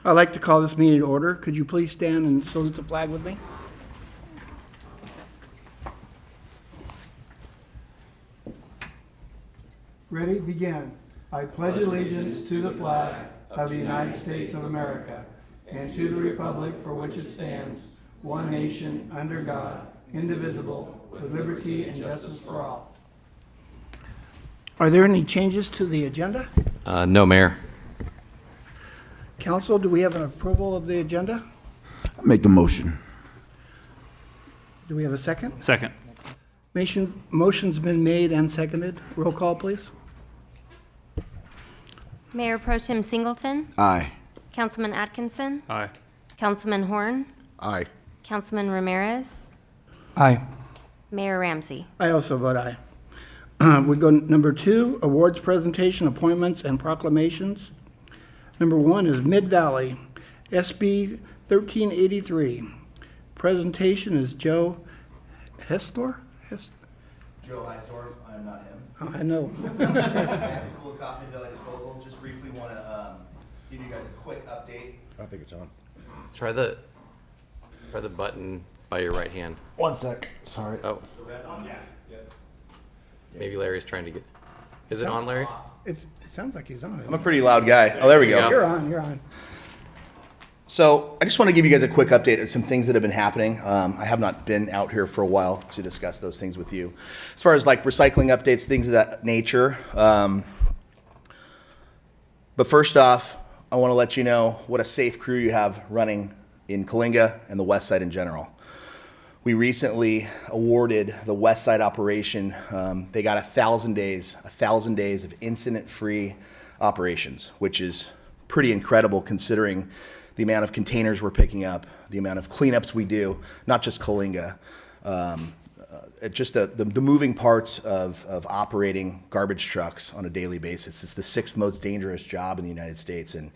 I'd like to call this meeting to order. Could you please stand and salute the flag with me? Ready? Begin. I pledge allegiance to the flag of the United States of America and to the republic for which it stands, one nation, under God, indivisible, with liberty and justice for all. Are there any changes to the agenda? No, Mayor. Council, do we have an approval of the agenda? Make the motion. Do we have a second? Second. Motion's been made and seconded. Roll call, please. Mayor Pro Tem Singleton, Aye. Councilman Atkinson, Aye. Councilman Horn, Aye. Councilman Ramirez, Aye. Mayor Ramsey. I also vote aye. We go number 2, awards presentation, appointments, and proclamations. Number 1 is Mid-Valley, SB 1383. Presentation is Joe Hestor? Joe Heisdorf, I'm not him. Oh, I know. Fancy cool coffee at disposal. Just briefly want to give you guys a quick update. I think it's on. Try the button by your right hand. 1 sec. Sorry. Oh. Maybe Larry's trying to get. Is it on, Larry? It sounds like he's on I'm a it. pretty loud guy. Oh, there we go. You're on. So I just want to give you guys a quick update of some things that have been happening. I have not been out here for a while to discuss those things with you. As far as like recycling updates, things of that nature. But first off, I want to let you know what a safe crew you have running in Coalinga and the West Side in general. We recently awarded the West Side operation. They got 1,000 days of incident-free operations, which is pretty incredible considering the amount of containers we're picking up, the amount of cleanups we do, not just Coalinga, just the moving parts of operating garbage trucks on a daily basis. It's the 6th most dangerous job in the United States, and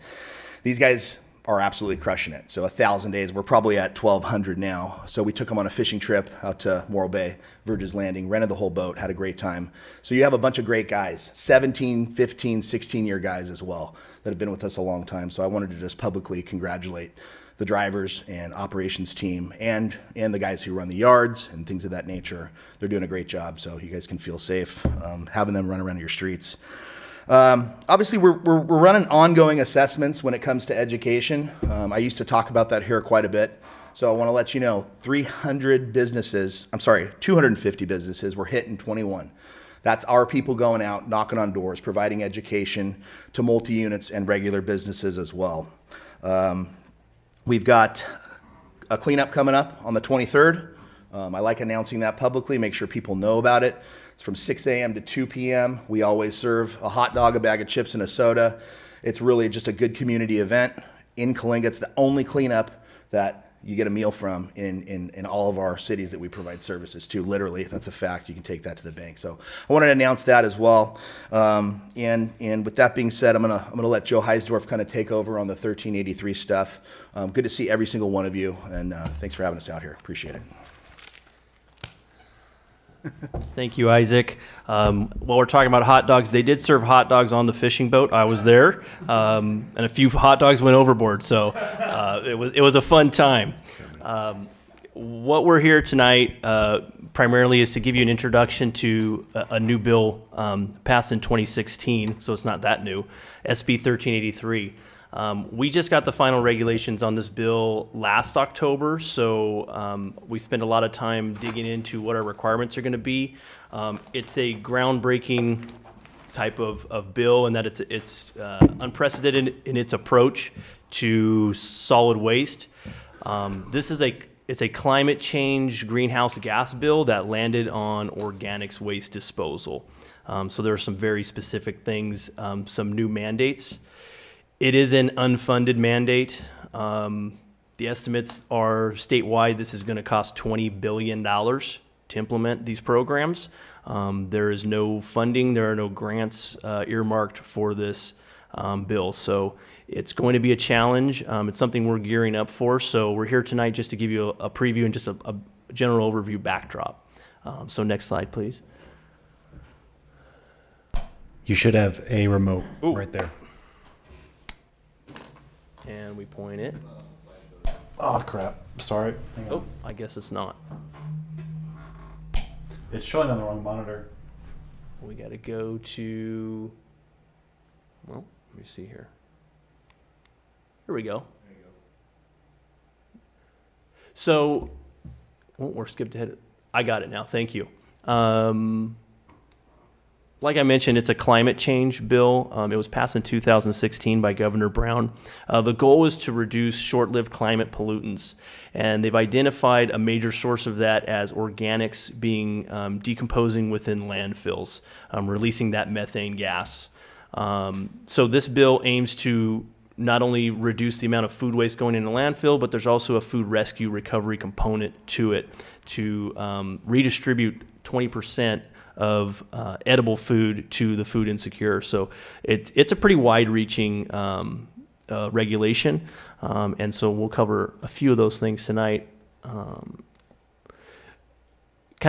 these guys are absolutely crushing it. So 1,000 days, we're probably at 1,200 now. So we took them on a fishing trip out to Morro Bay, Verge's Landing, rented the whole boat, had a great time. So you have a bunch of great guys, 17, 15, 16-year guys as well that have been with us a long time. So I wanted to just publicly congratulate the drivers and operations team and the guys who run the yards and things of that nature. They're doing a great job, so you guys can feel safe having them run around your streets. Obviously, we're running ongoing assessments when it comes to education. I used to talk about that here quite a bit. So I want to let you know, 250 businesses were hit in 21. That's our people going out, knocking on doors, providing education to multi-units and regular businesses as well. We've got a cleanup coming up on the 23rd. I like announcing that publicly, make sure people know about it. It's from 6 a.m. to 2 p.m. We always serve a hot dog, a bag of chips, and a soda. It's really just a good community event in Coalinga. It's the only cleanup that you get a meal from in all of our cities that we provide services to. Literally, that's a fact. You can take that to the bank. So I wanted to announce that as well. And with that being said, I'm gonna let Joe Heisdorf kind of take over on the 1383 stuff. Good to see every single one of you, and thanks for having us out here. Appreciate it. Thank you, Isaac. While we're talking about hot dogs, they did serve hot dogs on the fishing boat. I was there, and a few hot dogs went overboard, so it was a fun time. What we're here tonight primarily is to give you an introduction to a new bill passed in 2016, so it's not that new, SB 1383. We just got the final regulations on this bill last October, so we spent a lot of time digging into what our requirements are going to be. It's a groundbreaking type of bill in that it's unprecedented in its approach to solid waste. It's a climate change greenhouse gas bill that landed on organics waste disposal. So there are some very specific things, some new mandates. It is an unfunded mandate. The estimates are statewide. This is going to cost $20 billion to implement these programs. There is no funding. There are no grants earmarked for this bill. So it's going to be a challenge. It's something we're gearing up for. So we're here tonight just to give you a preview and just a general overview backdrop. So next slide, please. You should have a remote right there. and we point it. Oh, crap. Sorry. Hang on. Oh, I guess it's not. It's showing on the wrong monitor. We got to go to, well, let me see here. Here we go. So, oh, we're skipped ahead. I got it now. Thank you. Like I mentioned, it's a climate change bill. It was passed in 2016 by Governor Brown. The goal is to reduce short-lived climate pollutants, and they've identified a major source of that as organics being decomposing within landfills, releasing that methane gas. So this bill aims to not only reduce the amount of food waste going into landfill, but there's also a food rescue recovery component to it to redistribute 20% of edible food to the food insecure. So it's a pretty wide-reaching regulation, and so we'll cover a few of those things tonight. Kind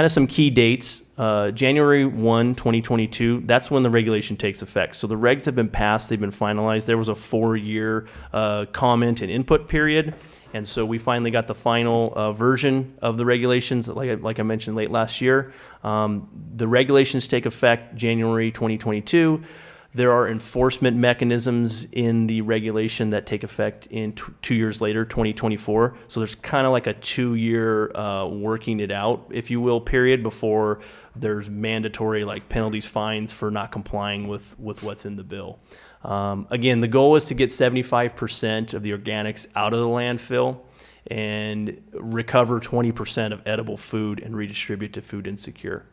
of some key dates. January 1, 2022, that's when the regulation takes effect. So the regs have been passed, they've been finalized. There was a 4-year comment and input period. And so we finally got the final version of the regulations, like I mentioned late last year. The regulations take effect January 2022. There are enforcement mechanisms in the regulation that take effect in 2 years later, 2024. So there's kind of like a 2-year working it out, if you will, period before there's mandatory like penalties, fines for not complying with what's in the bill. Again, the goal is to get 75% of the organics out of the landfill and recover 20% of edible food and redistribute to food insecure.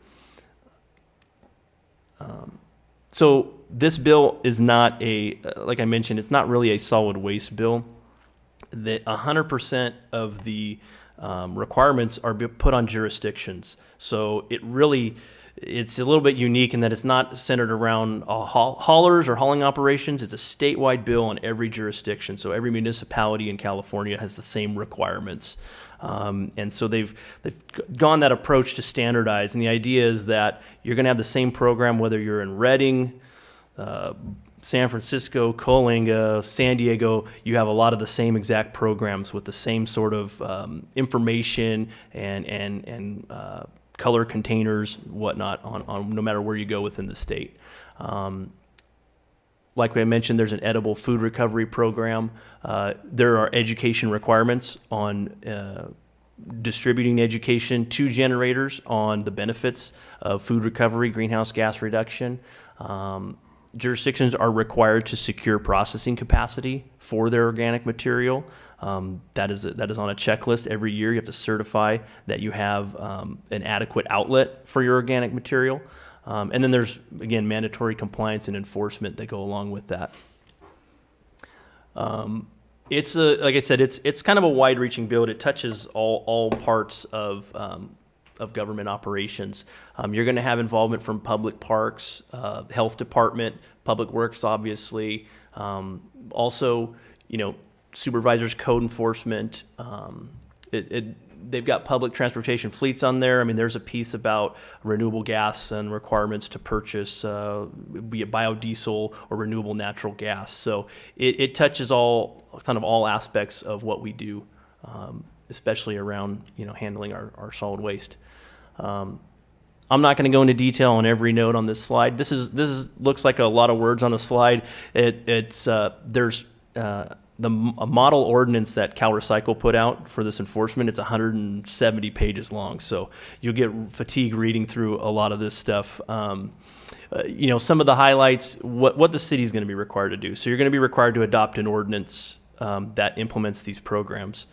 So this bill is not like I mentioned, it's not really a solid waste bill. That 100% of the requirements are put on jurisdictions. So it's a little bit unique in that it's not centered around haulers or hauling operations. It's a statewide bill in every jurisdiction. So every municipality in California has the same requirements. And so they've gone that approach to standardize. And the idea is that you're going to have the same program whether you're in Redding, San Francisco, Coalinga, San Diego. You have a lot of the same exact programs with the same sort of information and color containers, whatnot, on no matter where you go within the state. Like I mentioned, there's an edible food recovery program. There are education requirements on distributing education to generators on the benefits of food recovery, greenhouse gas reduction. Jurisdictions are required to secure processing capacity for their organic material. That is on a checklist every year. You have to certify that you have an adequate outlet for your organic material. And then there's, again, mandatory compliance and enforcement that go along with that. Like I said, it's kind of a wide-reaching bill. It touches all parts of government operations. You're going to have involvement from public parks, health department, public works, obviously. Also, supervisors, code enforcement. They've got public transportation fleets on there. I mean, there's a piece about renewable gas and requirements to purchase, be it biodiesel or renewable natural gas. So it touches all aspects of what we do, especially around handling our solid waste. I'm not going to go into detail on every note on this slide. This looks like a lot of words on a slide. There's a model ordinance that CalRecycle put out for this enforcement. It's 170 pages long, so you'll get fatigue reading through a lot of this stuff. Some of the highlights, what the city is going to be required to do. So you're going to be required to adopt an ordinance that implements these programs.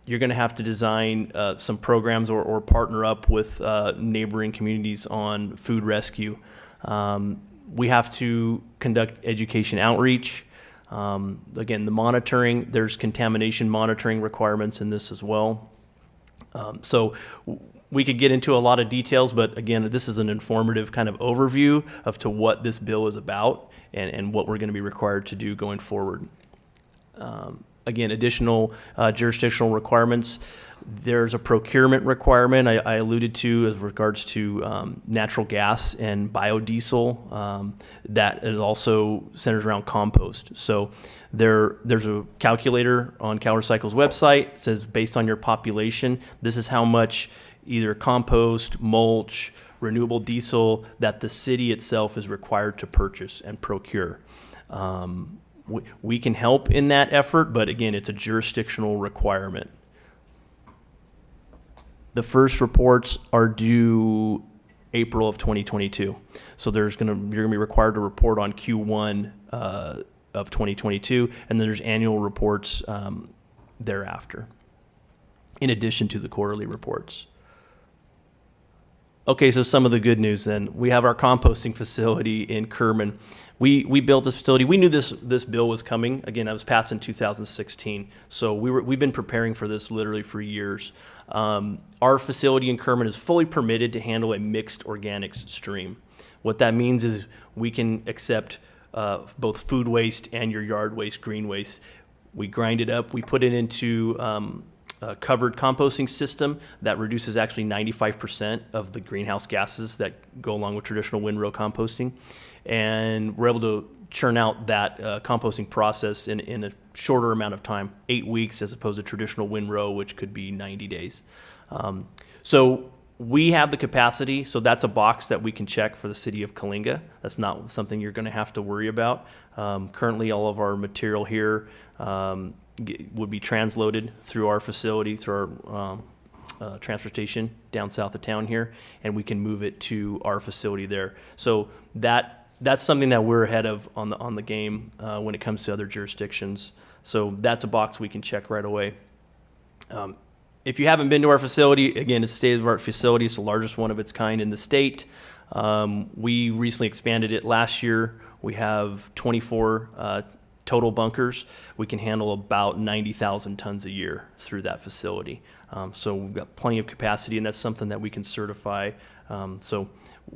You're going to have to design some programs or partner up with neighboring communities on food rescue. We have to conduct education outreach. Again, the monitoring, there's contamination monitoring requirements in this as well. So we could get into a lot of details, but again, this is an informative kind of overview of to what this bill is about and what we're going to be required to do going forward. again, additional jurisdictional requirements. There's a procurement requirement I alluded to as regards to natural gas and biodiesel. That is also centers around compost. So there's a calculator on CalRecycle's website. It says based on your population, this is how much either compost, mulch, renewable diesel that the city itself is required to purchase and procure. We can help in that effort, but again, it's a jurisdictional requirement. The first reports are due April of 2022. So you're gonna be required to report on Q1 of 2022, and then there's annual reports thereafter, in addition to the quarterly reports. Okay, so some of the good news then. We have our composting facility in Kerman. We built this facility. We knew this bill was coming. Again, it was passed in 2016. So we've been preparing for this literally for years. Our facility in Kerman is fully permitted to handle a mixed organics stream. What that means is we can accept both food waste and your yard waste, green waste. We grind it up. We put it into a covered composting system that reduces actually 95% of the greenhouse gases that go along with traditional windrow composting. And we're able to churn out that composting process in a shorter amount of time, 8 weeks, as opposed to traditional windrow, which could be 90 days. So we have the capacity, so that's a box that we can check for the city of Coalinga. That's not something you're going to have to worry about. Currently, all of our material here would be transloaded through our facility, through our transfer station down south of town here, and we can move it to our facility there. So that's something that we're ahead of on the game when it comes to other jurisdictions. So that's a box we can check right away. If you haven't been to our facility, again, it's a state-of-the-art facility. It's the largest one of its kind in the state. We recently expanded it last year. We have 24 total bunkers. We can handle about 90,000 tons a year through that facility. So we've got plenty of capacity, and that's something that we can certify. So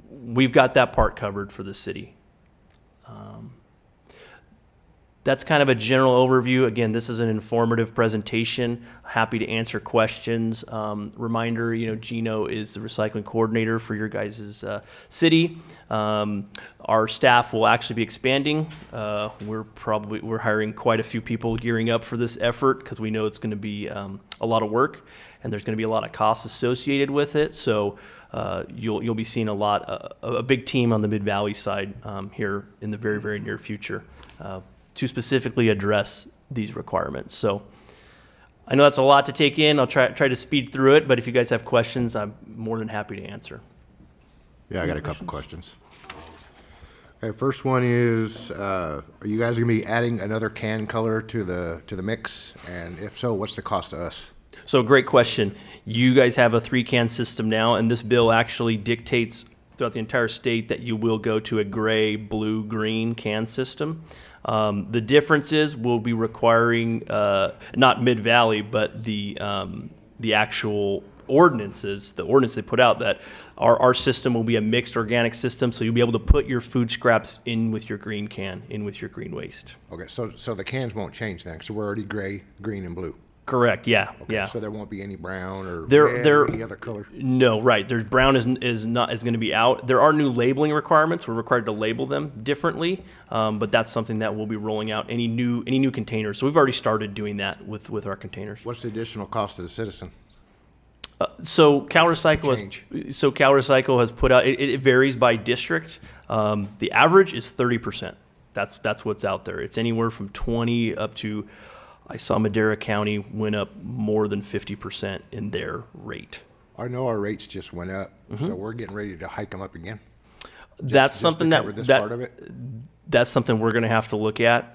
we've got that part covered for the city. That's kind of a general overview. Again, this is an informative presentation. Happy to answer questions. Reminder, Gino is the recycling coordinator for your guys' city. Our staff will actually be expanding. We're hiring quite a few people gearing up for this effort because we know it's going to be a lot of work and there's going to be a lot of costs associated with it. So you'll be seeing a big team on the Mid-Valley side here in the very, very near future to specifically address these requirements. So I know that's a lot to take in. I'll try to speed through it, but if you guys have questions, I'm more than happy to answer. Yeah, I got a couple questions. Okay, first one is, are you guys gonna be adding another can color to the mix? And if so, what's the cost to us? So great question. You guys have a 3-can system now, and this bill actually dictates throughout the entire state that you will go to a gray, blue, green can system. The difference is we'll be requiring, not Mid-Valley, but the actual ordinances, the ordinance they put out, that our system will be a mixed organic system, so you'll be able to put your food scraps in with your green can, in with your green waste. Okay, so the cans won't change then, so we're already gray, green, and blue. Correct, yeah, Okay, yeah. so there won't be any brown or There- red there- or any other color? No, right. There's brown is going to be out. There are new labeling requirements. We're required to label them differently, but that's something that we'll be rolling out. Any new containers. So we've already started doing that with our containers. What's the additional cost to the citizen? So CalRecycle Change. has put out. It varies by district. The average is 30%. That's what's out there. It's anywhere from 20 up to. I saw Madera County went up more than 50% in their rate. I know our rates just went up, so we're getting ready to hike them up again. That's Just something to cover this part of it? that's something we're going to have to look at.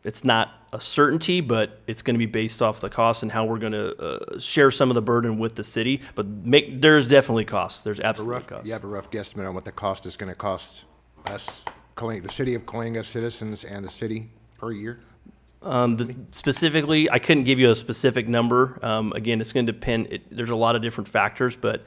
It's not a certainty, but it's going to be based off the cost and how we're going to share some of the burden with the city. But there's definitely costs. There's absolutely costs. You have a rough guesstimate on what the cost is going to cost us, the city of Coalinga, citizens, and the city per year? Specifically, I couldn't give you a specific number. Again, it's going to depend. There's a lot of different factors, but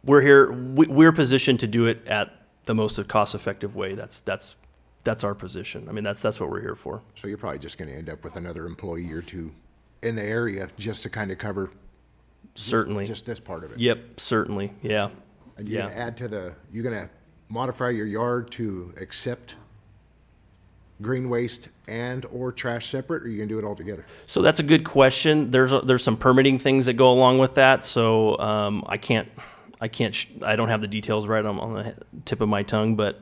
we're positioned to do it at the most cost-effective way. That's that's our position. I mean, that's what we're here for. So you're probably just gonna end up with another employee or two in the area just to kind of cover Certainly. just this part of it. Yep, certainly, yeah. And you're gonna add to you're gonna modify your yard to accept green waste and or trash separate, or you gonna do it all together? So that's a good question. There's some permitting things that go along with that. So I don't have the details right on the tip of my tongue, but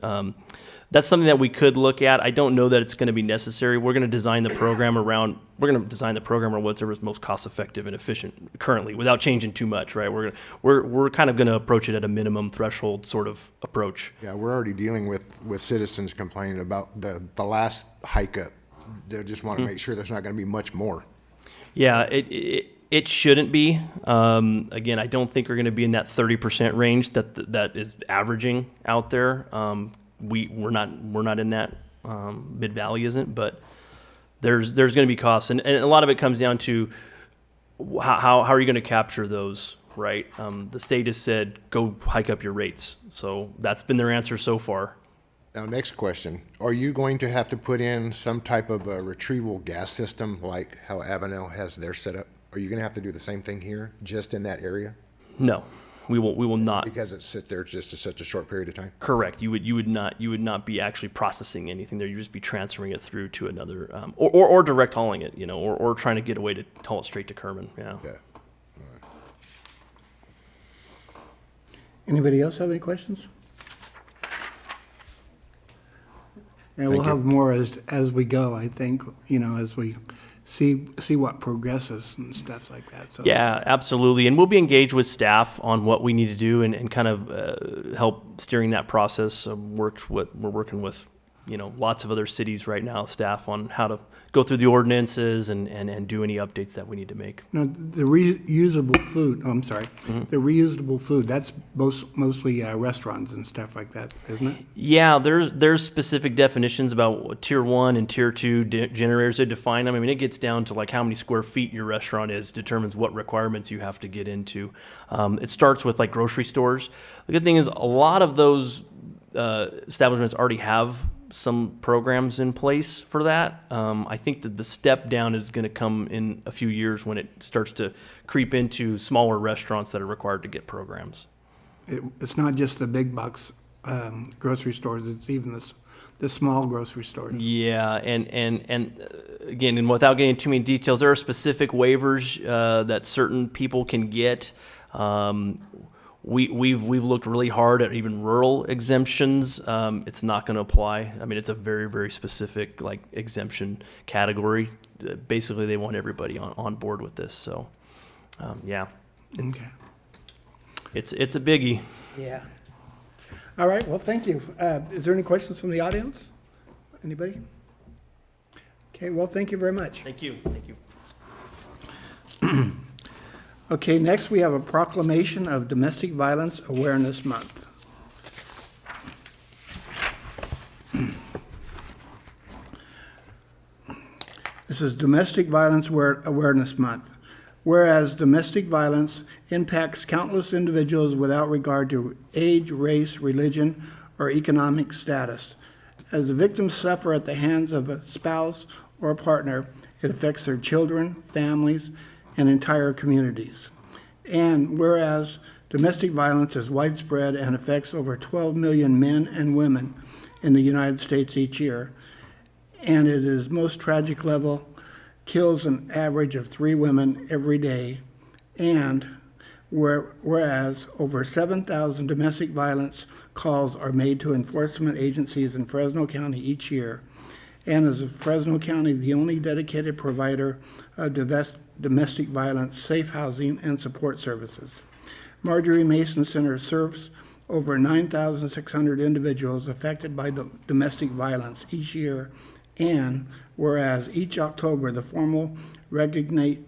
that's something that we could look at. I don't know that it's going to be necessary. We're going to design the program around whatever's most cost effective and efficient currently, without changing too much. Right? We're kind of going to approach it at a minimum threshold sort of approach. Yeah, we're already dealing with citizens complaining about the last hike up. They just want to make sure there's not going to be much more. Yeah, it shouldn't be. Again, I don't think we're going to be in that 30% range that is averaging out there. We're not in that. Mid Valley isn't, but there's going to be costs, and a lot of it comes down to how are you going to capture those, right? The state has said go hike up your rates, so that's been their answer so far. Now, next question. Are you going to have to put in some type of a retrieval gas system like how Avenel has their setup? Are you going to have to do the same thing here, just in that area? No, we will not. Because it sits there just such a short period of time? Correct. You would not be actually processing anything there. You'd just be transferring it through to another, or direct hauling it, or trying to get a way to haul it straight to Kerman. Yeah. Yeah. Anybody else have any questions? And we'll Thank you. have more as we go, I think, as we see what progresses and stuff like that. So Yeah, absolutely. And we'll be engaged with staff on what we need to do and kind of help steering that process. We're working with, lots of other cities right now, staff, on how to go through the ordinances and do any updates that we need to make. No, the reusable food, the reusable food, that's mostly restaurants and stuff like that, isn't it? Yeah, there's specific definitions about what tier 1 and tier 2 generators. They define them. I mean, it gets down to like how many square feet your restaurant is, determines what requirements you have to get into. It starts with like grocery stores. The good thing is a lot of those establishments already have some programs in place for that. I think that the step down is going to come in a few years when it starts to creep into smaller restaurants that are required to get programs. It's not just the big box grocery stores, it's even the small grocery stores. Yeah, and again, and without getting too many details, there are specific waivers that certain people can get. We've looked really hard at even rural exemptions. It's not going to apply. I mean, it's a very, very specific like exemption category. Basically, they want everybody on board with this. So, yeah, Okay. it's a biggie. Yeah. All right, well, thank you. Is there any questions from the audience? Anybody? Okay, well, thank you very much. Thank you. Thank you. Okay, next we have a proclamation of Domestic Violence Awareness Month. This is Domestic Violence Awareness Month. Whereas domestic violence impacts countless individuals without regard to age, race, religion, or economic status. As the victims suffer at the hands of a spouse or a partner, it affects their children, families, and entire communities. And whereas domestic violence is widespread and affects over 12 million men and women in the United States each year, and at its most tragic level, kills an average of 3 women every day, and whereas over 7,000 domestic violence calls are made to enforcement agencies in Fresno County each year, and is Fresno County the only dedicated provider of domestic violence, safe housing, and support services. Marjorie Mason Center serves over 9,600 individuals affected by domestic violence each year, and whereas each October the formal recognition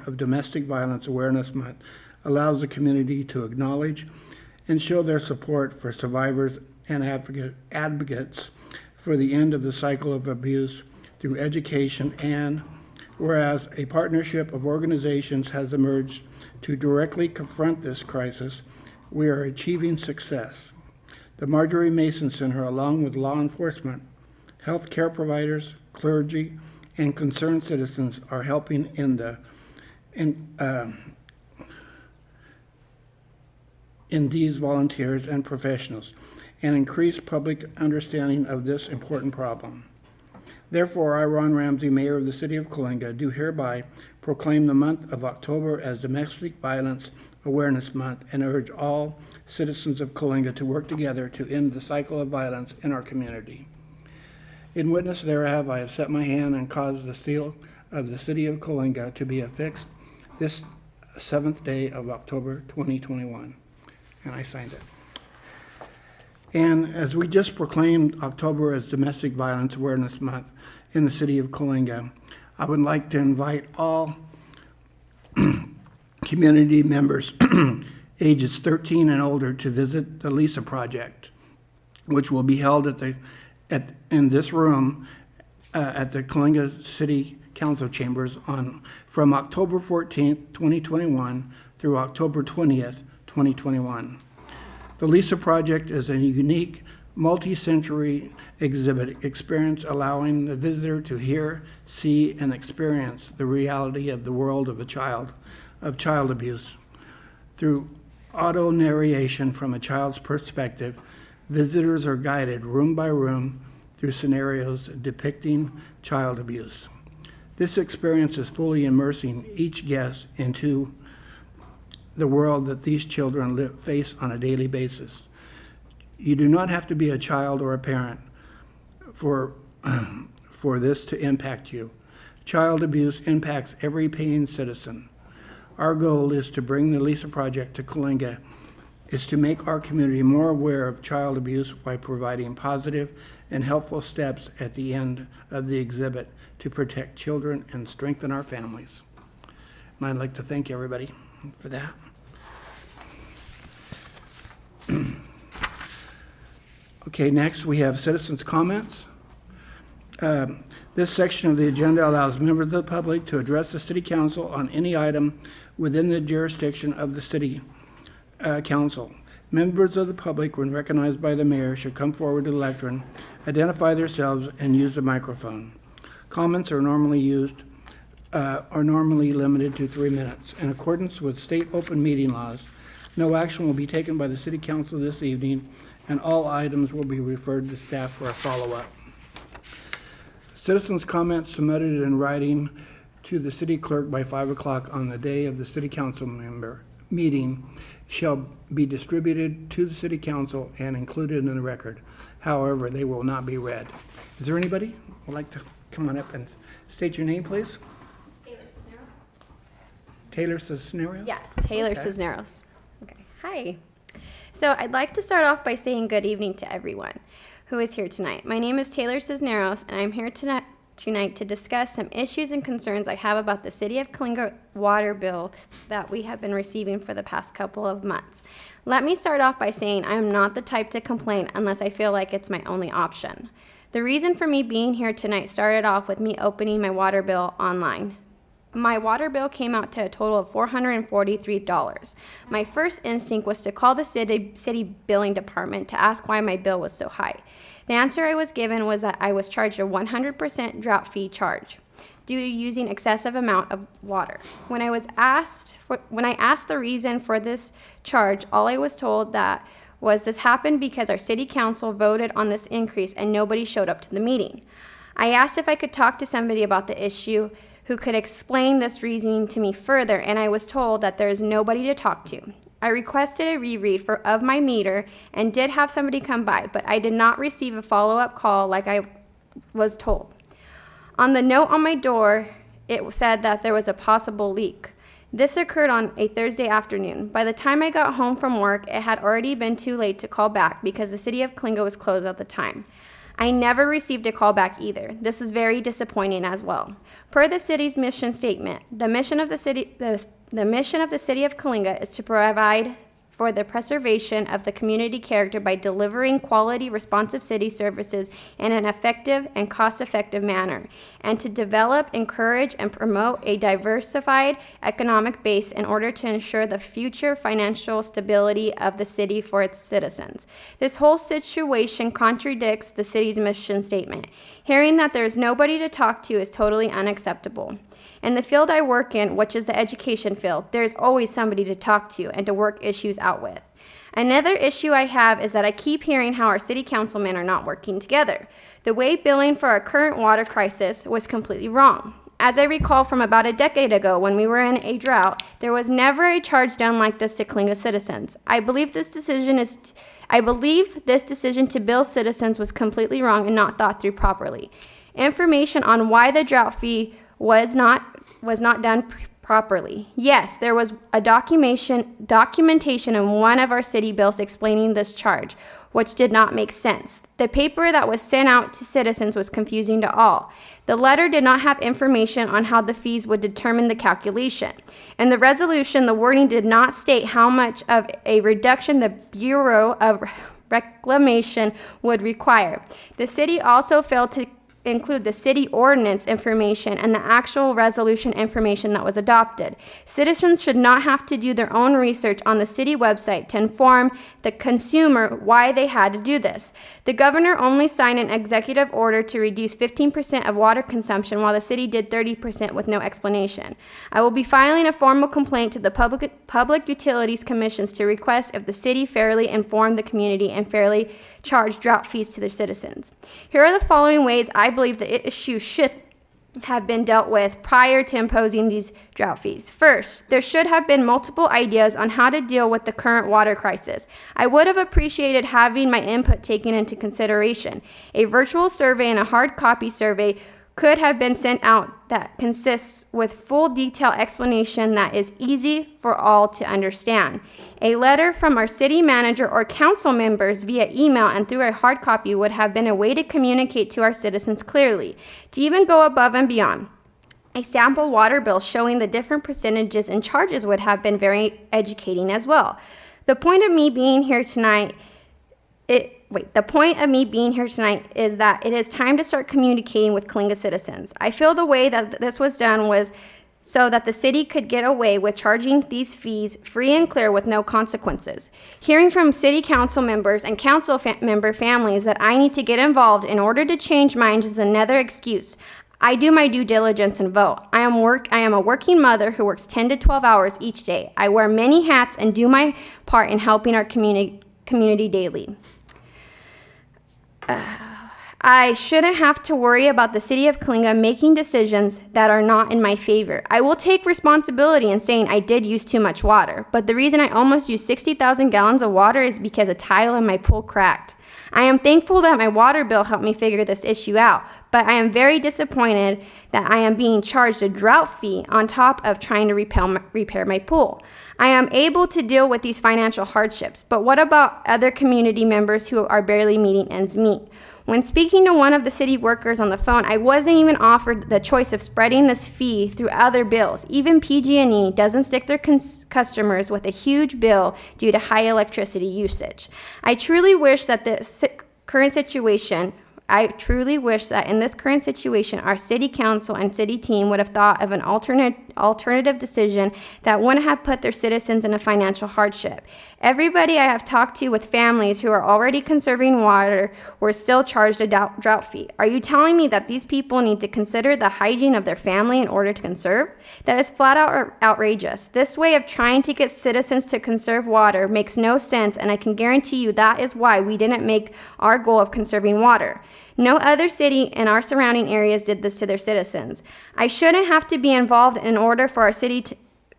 of Domestic Violence Awareness Month allows the community to acknowledge and show their support for survivors and advocates for the end of the cycle of abuse through education, and whereas a partnership of organizations has emerged to directly confront this crisis, we are achieving success. The Marjorie Mason Center, along with law enforcement, health care providers, clergy, and concerned citizens, are helping in these volunteers and professionals and increase public understanding of this important problem. Therefore, I, Ron Ramsey, Mayor of the City of Coalinga, do hereby proclaim the month of October as Domestic Violence Awareness Month and urge all citizens of Coalinga to work together to end the cycle of violence in our community. In witness thereof, I have set my hand and caused the seal of the City of Coalinga to be affixed this 7th day of October 2021. And I signed it. And as we just proclaimed October as Domestic Violence Awareness Month in the City of Coalinga, I would like to invite all community members ages 13 and older to visit the Lisa Project, which will be held in this room at the Coalinga City Council Chambers from October 14th, 2021 through October 20th, 2021. The Lisa Project is a unique, multi-sensory exhibit experience allowing the visitor to hear, see, and experience the reality of the world of child abuse. Through auto narration from a child's perspective, visitors are guided room by room through scenarios depicting child abuse. This experience is fully immersing each guest into the world that these children face on a daily basis. You do not have to be a child or a parent for this to impact you. Child abuse impacts every paying citizen. Our goal is to bring the Lisa Project to Coalinga, is to make our community more aware of child abuse by providing positive and helpful steps at the end of the exhibit to protect children and strengthen our families. And I'd like to thank everybody for that. Okay, next we have citizens' comments. This section of the agenda allows members of the public to address the City Council on any item within the jurisdiction of the City Council. Members of the public, when recognized by the mayor, should come forward to the lectern, identify themselves, and use the microphone. Comments are normally limited to 3 minutes. In accordance with state open meeting laws, no action will be taken by the City Council this evening, and all items will be referred to staff for a follow-up. Citizens' comments submitted in writing to the city clerk by 5 o'clock on the day of the City Council member meeting shall be distributed to the City Council and included in the record. However, they will not be read. Is there anybody who would like to come on up and state your name, please? Taylor Cisneros. Taylor Cisneros? Yeah, Taylor Okay. Cisneros. Okay, hi. So I'd like to start off by saying good evening to everyone who is here tonight. My name is Taylor Cisneros, and I'm here tonight to discuss some issues and concerns I have about the City of Coalinga water bill that we have been receiving for the past couple of months. Let me start off by saying I am not the type to complain unless I feel like it's my only option. The reason for me being here tonight started off with me opening my water bill online. My water bill came out to a total of $443. My first instinct was to call the city billing department to ask why my bill was so high. The answer I was given was that I was charged a 100% drought fee charge due to using excessive amount of water. When I asked the reason for this charge, all I was told that was this happened because our city council voted on this increase and nobody showed up to the meeting. I asked if I could talk to somebody about the issue who could explain this reasoning to me further, and I was told that there is nobody to talk to. I requested a reread of my meter and did have somebody come by, but I did not receive a follow-up call like I was told. On the note on my door, it said that there was a possible leak. This occurred on a Thursday afternoon. By the time I got home from work, it had already been too late to call back because the City of Coalinga was closed at the time. I never received a call back either. This was very disappointing as well. Per the city's mission statement, the mission of the City of Coalinga is to provide for the preservation of the community character by delivering quality, responsive city services in an effective and cost-effective manner, and to develop, encourage, and promote a diversified economic base in order to ensure the future financial stability of the city for its citizens. This whole situation contradicts the city's mission statement. Hearing that there is nobody to talk to is totally unacceptable. In the field I work in, which is the education field, there is always somebody to talk to and to work issues out with. Another issue I have is that I keep hearing how our city councilmen are not working together. The way billing for our current water crisis was completely wrong. As I recall from about a decade ago when we were in a drought, there was never a charge done like this to Coalinga citizens. I believe this decision to bill citizens was completely wrong and not thought through properly. Information on why the drought fee was not done properly. Yes, there was a documentation in one of our city bills explaining this charge, which did not make sense. The paper that was sent out to citizens was confusing to all. The letter did not have information on how the fees would determine the calculation. In the resolution, the wording did not state how much of a reduction the Bureau of Reclamation would require. The city also failed to include the city ordinance information and the actual resolution information that was adopted. Citizens should not have to do their own research on the city website to inform the consumer why they had to do this. The governor only signed an executive order to reduce 15% of water consumption while the city did 30% with no explanation. I will be filing a formal complaint to the Public Utilities Commissions to request if the city fairly informed the community and fairly charged drought fees to their citizens. Here are the following ways I believe the issue should have been dealt with prior to imposing these drought fees. First, there should have been multiple ideas on how to deal with the current water crisis. I would have appreciated having my input taken into consideration. A virtual survey and a hard copy survey could have been sent out that consists with full detailed explanation that is easy for all to understand. A letter from our city manager or council members via email and through a hard copy would have been a way to communicate to our citizens clearly, to even go above and beyond. A sample water bill showing the different percentages and charges would have been very educating as well. The point of me being here tonight is that it is time to start communicating with Coalinga citizens. I feel the way that this was done was so that the city could get away with charging these fees free and clear with no consequences. Hearing from city council members and council member families that I need to get involved in order to change minds is another excuse. I do my due diligence and vote. I am a working mother who works 10 to 12 hours each day. I wear many hats and do my part in helping our community daily. I shouldn't have to worry about the city of Coalinga making decisions that are not in my favor. I will take responsibility in saying I did use too much water, but the reason I almost used 60,000 gallons of water is because a tile in my pool cracked. I am thankful that my water bill helped me figure this issue out, but I am very disappointed that I am being charged a drought fee on top of trying to repair my pool. I am able to deal with these financial hardships, but what about other community members who are barely meeting ends meet? When speaking to one of the city workers on the phone, I wasn't even offered the choice of spreading this fee through other bills. Even PG&E doesn't stick their customers with a huge bill due to high electricity usage. I truly wish that in this current situation, our city council and city team would have thought of an alternative decision that wouldn't have put their citizens in a financial hardship. Everybody I have talked to with families who are already conserving water were still charged a drought fee. Are you telling me that these people need to consider the hygiene of their family in order to conserve? That is flat out outrageous. This way of trying to get citizens to conserve water makes no sense, and I can guarantee you that is why we didn't make our goal of conserving water. No other city in our surrounding areas did this to their citizens. I shouldn't have to be involved in order for our city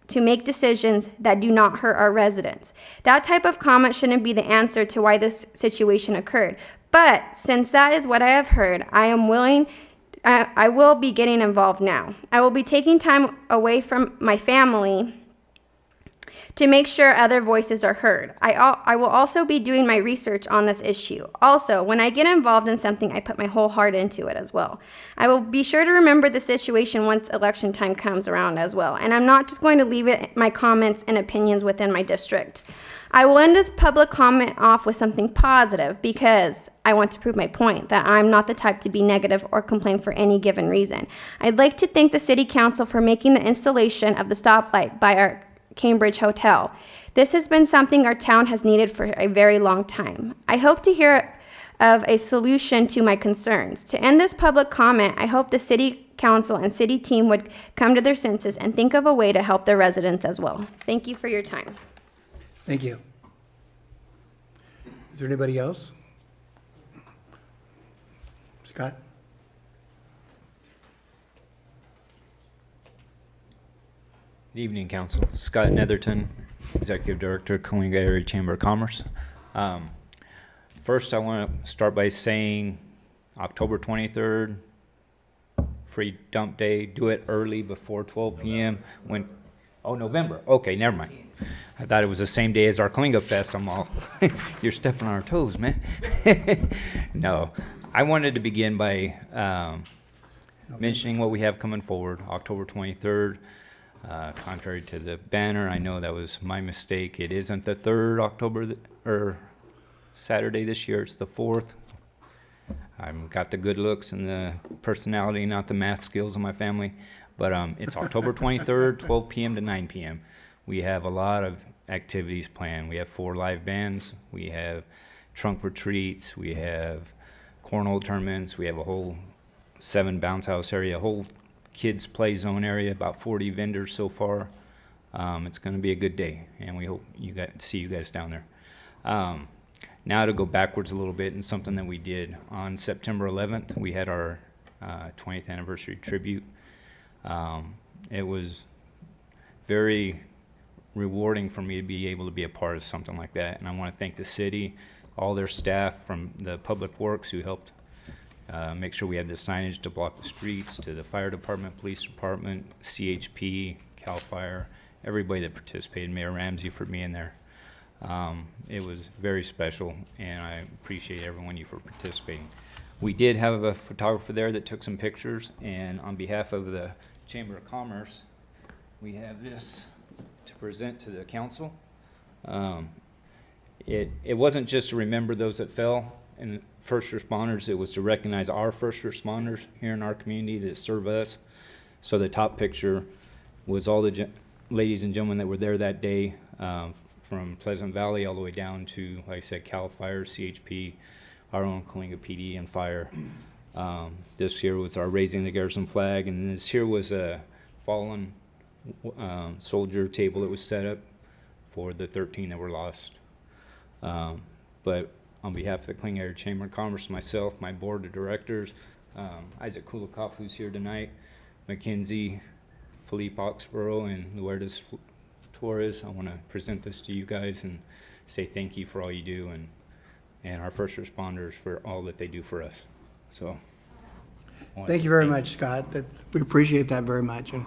to make decisions that do not hurt our residents. That type of comment shouldn't be the answer to why this situation occurred. But since that is what I have heard, I will be getting involved now. I will be taking time away from my family to make sure other voices are heard. I will also be doing my research on this issue. Also, when I get involved in something, I put my whole heart into it as well. I will be sure to remember the situation once election time comes around as well. And I'm not just going to leave my comments and opinions within my district. I will end this public comment off with something positive because I want to prove my point that I'm not the type to be negative or complain for any given reason. I'd like to thank the City Council for making the installation of the stoplight by our Cambridge Hotel. This has been something our town has needed for a very long time. I hope to hear of a solution to my concerns. To end this public comment, I hope the City Council and City team would come to their senses and think of a way to help their residents as well. Thank you for your time. Thank you. Is there anybody else? Scott? Good evening, Council. Scott Netherton, Executive Director, Coalinga Area Chamber of Commerce. First, I want to start by saying October 23rd, free dump day. Do it early before 12 p.m. November. Okay, never mind. I thought it was the same day as our Coalinga Fest. I'm all, you're stepping on our toes, man. No, I wanted to begin by mentioning what we have coming forward, October 23rd. Contrary to the banner, I know that was my mistake. It isn't the 3rd October or Saturday this year. It's the 4th. I've got the good looks and the personality, not the math skills of my family. But it's October 23rd, 12 p.m. to 9 p.m. We have a lot of activities planned. We have 4 live bands. We have trunk retreats. We have cornhole tournaments. We have a whole 7 bounce house area, a whole kids play zone area, about 40 vendors so far. It's going to be a good day, and we hope see you guys down there. Now to go backwards a little bit, and something that we did on September 11th, we had our 20th anniversary tribute. It was very rewarding for me to be able to be a part of something like that, and I want to thank the city, all their staff from the Public Works who helped make sure we had the signage to block the streets, to the fire department, police department, CHP, CAL FIRE, everybody that participated, Mayor Ramsey for being there. It was very special, and I appreciate everyone for participating. We did have a photographer there that took some pictures, and on behalf of the Chamber of Commerce, we have this to present to the council. It wasn't just to remember those that fell and first responders, it was to recognize our first responders here in our community that serve us. So the top picture was all the ladies and gentlemen that were there that day, from Pleasant Valley all the way down to, like I said, CAL FIRE, CHP, our own Coalinga PD and Fire. This here was our Raising the Garrison flag, and this here was a fallen soldier table that was set up for the 13 that were lost. But on behalf of the Coalinga Area Chamber of Commerce, myself, my board of directors, Isaac Kulikoff, who's here tonight, Mackenzie, Philippe Oxborough, and Lourdes Torres, I want to present this to you guys and say thank you for all you do, and our first responders for all that they do for us. So, Thank you very much, Scott. We appreciate that very much, and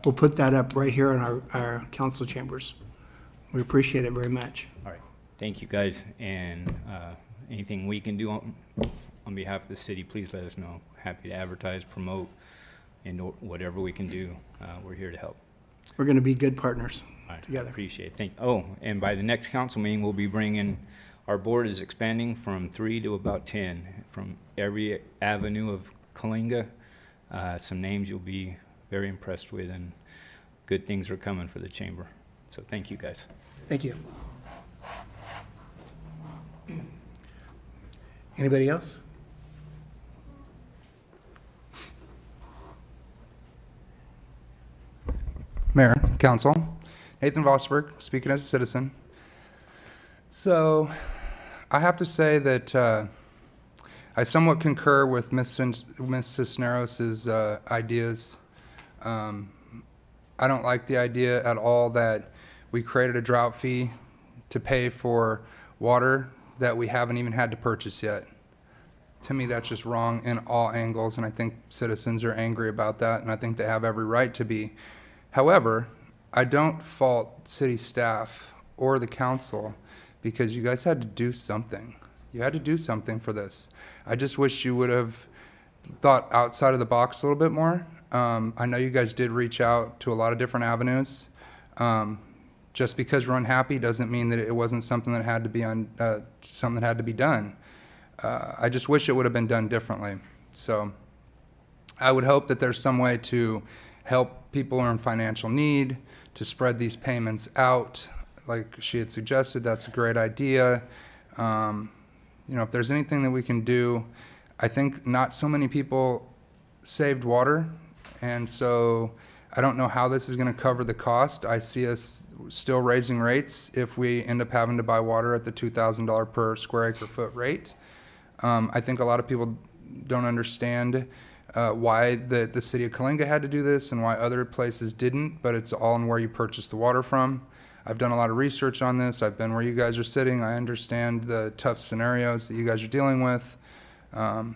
we'll put that up right here in our council chambers. We appreciate it very much. All right, thank you guys, and anything we can do on behalf of the city, please let us know. Happy to advertise, promote, and whatever we can do, we're here to help. We're going to be good partners All right, together. Appreciate it. And by the next council meeting, we'll be bringing, our board is expanding from 3 to about 10 from every avenue of Coalinga. Some names you'll be very impressed with, and good things are coming for the chamber. So thank you guys. Thank you. Anybody else? Mayor, Council, Nathan Vosberg, speaking as a citizen. So, I have to say that I somewhat concur with Ms. Cisneros' ideas. I don't like the idea at all that we created a drought fee to pay for water that we haven't even had to purchase yet. To me, that's just wrong in all angles, and I think citizens are angry about that, and I think they have every right to be. However, I don't fault city staff or the council because you guys had to do something. You had to do something for this. I just wish you would have thought outside of the box a little bit more. I know you guys did reach out to a lot of different avenues. Just because we're unhappy doesn't mean that it wasn't something that had to be something that had to be done. I just wish it would have been done differently. So I would hope that there's some way to help people who are in financial need, to spread these payments out, like she had suggested. That's a great idea. If there's anything that we can do, I think not so many people saved water, and so I don't know how this is going to cover the cost. I see us still raising rates if we end up having to buy water at the $2,000 per square acre foot rate. I think a lot of people don't understand why the city of Coalinga had to do this and why other places didn't, but it's all in where you purchase the water from. I've done a lot of research on this. I've been where you guys are sitting. I understand the tough scenarios that you guys are dealing with. And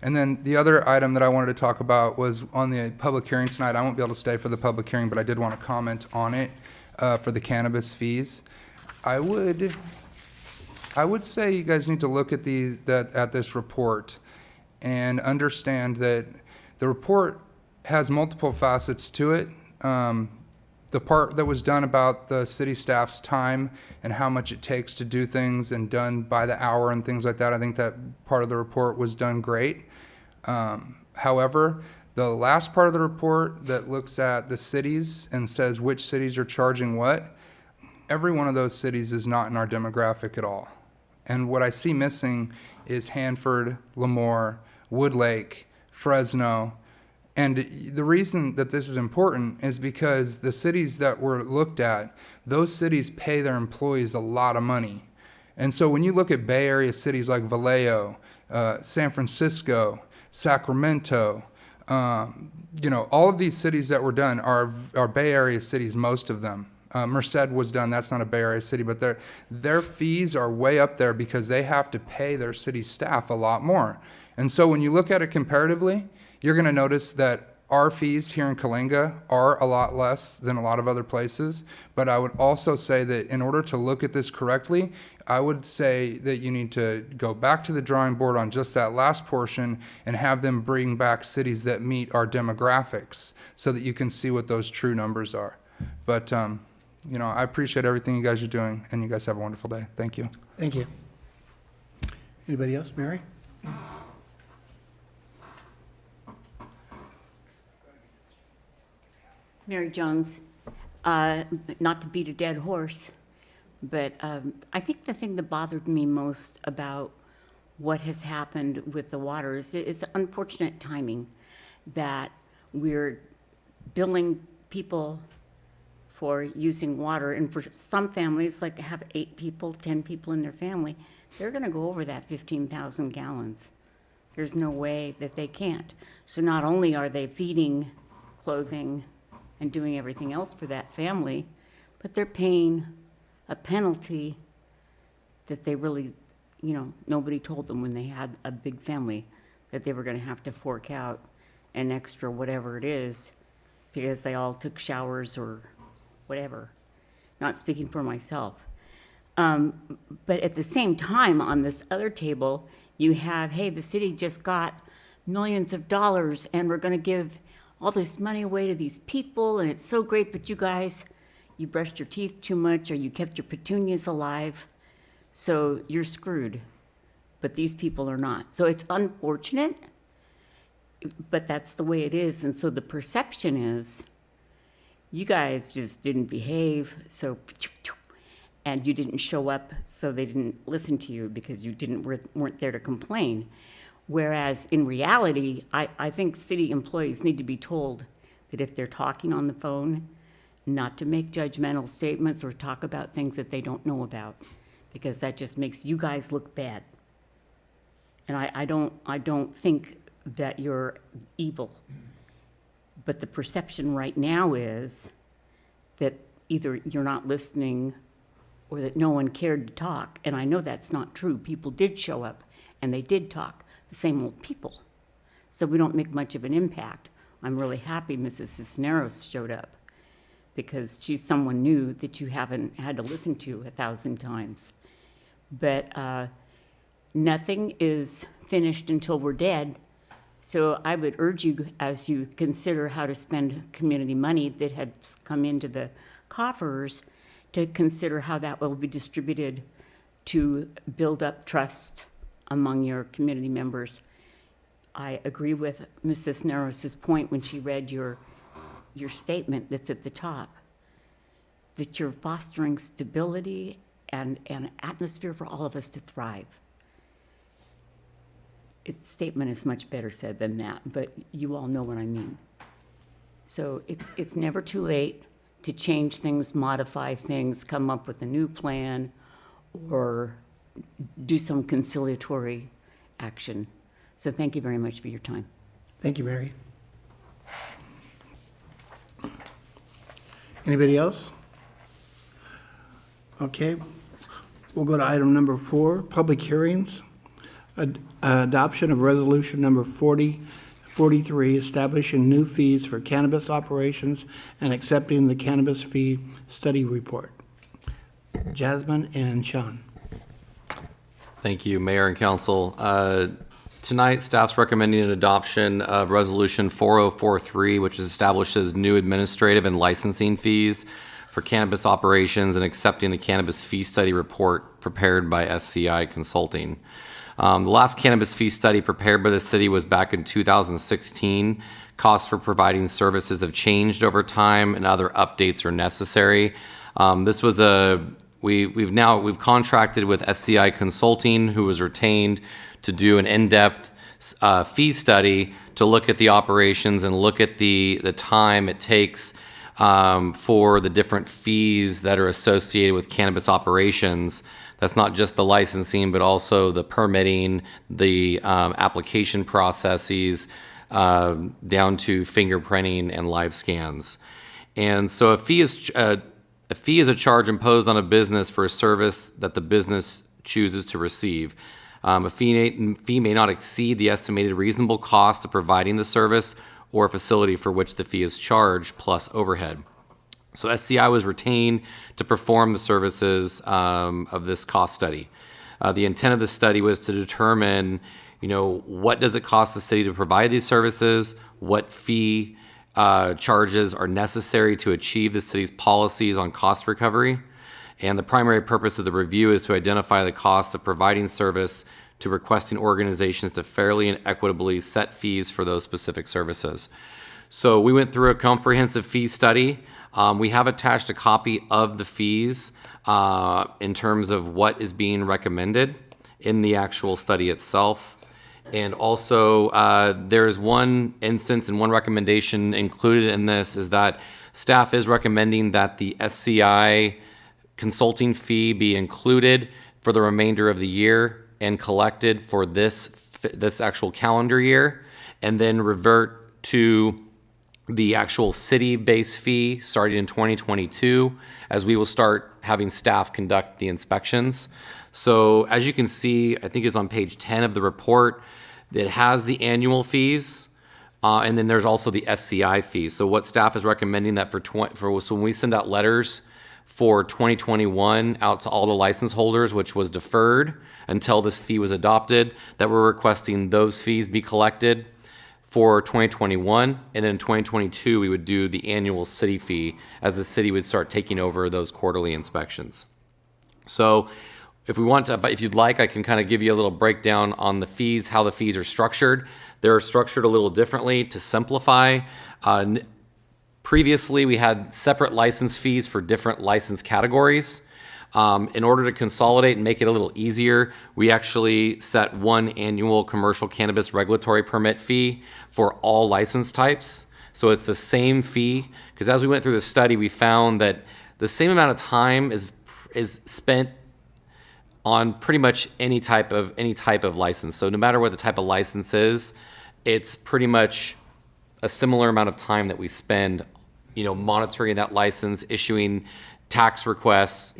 then the other item that I wanted to talk about was on the public hearing tonight. I won't be able to stay for the public hearing, but I did want to comment on it for the cannabis fees. I would say you guys need to look at this report and understand that the report has multiple facets to it. The part that was done about the city staff's time and how much it takes to do things and done by the hour and things like that, I think that part of the report was done great. However, the last part of the report that looks at the cities and says which cities are charging what, every one of those cities is not in our demographic at all. And what I see missing is Hanford, Lemoore, Woodlake, Fresno. And the reason that this is important is because the cities that were looked at, those cities pay their employees a lot of money. And so when you look at Bay Area cities like Vallejo, San Francisco, Sacramento, all of these cities that were done are Bay Area cities, most of them. Merced was done, that's not a Bay Area city, but their fees are way up there because they have to pay their city staff a lot more. And so when you look at it comparatively, you're going to notice that our fees here in Coalinga are a lot less than a lot of other places. But I would also say that in order to look at this correctly, I would say that you need to go back to the drawing board on just that last portion and have them bring back cities that meet our demographics so that you can see what those true numbers are. But, I appreciate everything you guys are doing, and you guys have a wonderful day. Thank you. Thank you. Anybody else? Mary? Mary Jones, not to beat a dead horse, but I think the thing that bothered me most about what has happened with the water is it's unfortunate timing that we're billing people for using water, and for some families, like have 8 people, 10 people in their family, they're gonna go over that 15,000 gallons. There's no way that they can't. So not only are they feeding, clothing, and doing everything else for that family, but they're paying a penalty that they really, nobody told them when they had a big family that they were gonna have to fork out an extra whatever it is because they all took showers or whatever. Not speaking for myself. But at the same time, on this other table, you have, hey, the city just got millions of dollars and we're gonna give all this money away to these people and it's so great, but you guys, you brushed your teeth too much or you kept your petunias alive, so you're screwed. But these people are not. So it's unfortunate, but that's the way it is. And so the perception is, you guys just didn't behave, and you didn't show up, so they didn't listen to you because you weren't there to complain. Whereas in reality, I think city employees need to be told that if they're talking on the phone, not to make judgmental statements or talk about things that they don't know about, because that just makes you guys look bad. And I don't think that you're evil. But the perception right now is that either you're not listening or that no one cared to talk. And I know that's not true. People did show up and they did talk, the same old people. So we don't make much of an impact. I'm really happy Mrs. Cisneros showed up, because she's someone new that you haven't had to listen to 1,000 times. But nothing is finished until we're dead. So I would urge you, as you consider how to spend community money that has come into the coffers, to consider how that will be distributed to build up trust among your community members. I agree with Mrs. Cisneros' point when she read your statement that's at the top, that you're fostering stability and an atmosphere for all of us to thrive. Its statement is much better said than that, but you all know what I mean. So it's never too late to change things, modify things, come up with a new plan, or do some conciliatory action. So thank you very much for your time. Thank you, Mary. Anybody else? Okay, we'll go to item number 4, public hearings. Adoption of resolution number 4043, establishing new fees for cannabis operations and accepting the cannabis fee study report. Jasmine and Sean. Thank you, Mayor and Council. Tonight, staff's recommending an adoption of Resolution 4043, which establishes new administrative and licensing fees for cannabis operations and accepting the cannabis fee study report prepared by SCI Consulting. The last cannabis fee study prepared by the city was back in 2016. Costs for providing services have changed over time, and other updates are necessary. This was we've contracted with SCI Consulting, who was retained to do an in-depth fee study to look at the operations and look at the time it takes for the different fees that are associated with cannabis operations. That's not just the licensing, but also the permitting, the application processes, down to fingerprinting and live scans. And so a fee is a charge imposed on a business for a service that the business chooses to receive. A fee may not exceed the estimated reasonable cost of providing the service or facility for which the fee is charged, plus overhead. So SCI was retained to perform the services of this cost study. The intent of the study was to determine, what does it cost the city to provide these services, what fee charges are necessary to achieve the city's policies on cost recovery. And the primary purpose of the review is to identify the cost of providing service to requesting organizations to fairly and equitably set fees for those specific services. So we went through a comprehensive fee study. We have attached a copy of the fees in terms of what is being recommended in the actual study itself. And also, there's one instance and one recommendation included in this is that staff is recommending that the SCI consulting fee be included for the remainder of the year and collected for this actual calendar year, and then revert to the actual city-based fee starting in 2022, as we will start having staff conduct the inspections. So as you can see, I think it's on page 10 of the report, it has the annual fees, and then there's also the SCI fees. So what staff is recommending that so when we send out letters for 2021 out to all the license holders, which was deferred until this fee was adopted, that we're requesting those fees be collected for 2021, and then in 2022 we would do the annual city fee as the city would start taking over those quarterly inspections. So if you'd like, I can kind of give you a little breakdown on the fees, how the fees are structured. They're structured a little differently to simplify. Previously, we had separate license fees for different license categories. In order to consolidate and make it a little easier, we actually set one annual commercial cannabis regulatory permit fee for all license types. So it's the same fee, because as we went through the study, we found that the same amount of time is spent on pretty much any type of license. So no matter what the type of license is, it's pretty much a similar amount of time that we spend, monitoring that license, issuing tax requests,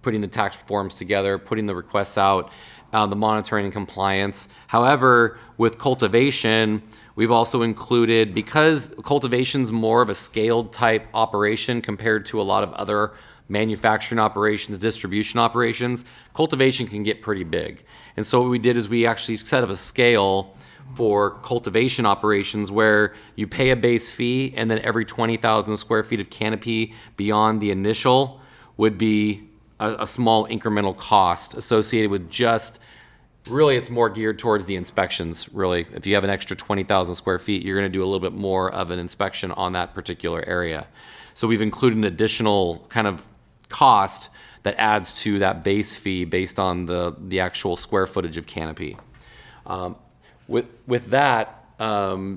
putting the tax forms together, putting the requests out, the monitoring and compliance. However, with cultivation, We've also included, because cultivation's more of a scaled type operation compared to a lot of other manufacturing operations, distribution operations, cultivation can get pretty big. And so what we did is we actually set up a scale for cultivation operations where you pay a base fee, and then every 20,000 square feet of canopy beyond the initial would be a small incremental cost associated with just, really it's more geared towards the inspections, really. If you have an extra 20,000 square feet, you're going to do a little bit more of an inspection on that particular area. So we've included an additional kind of cost that adds to that base fee based on the actual square footage of canopy. With that,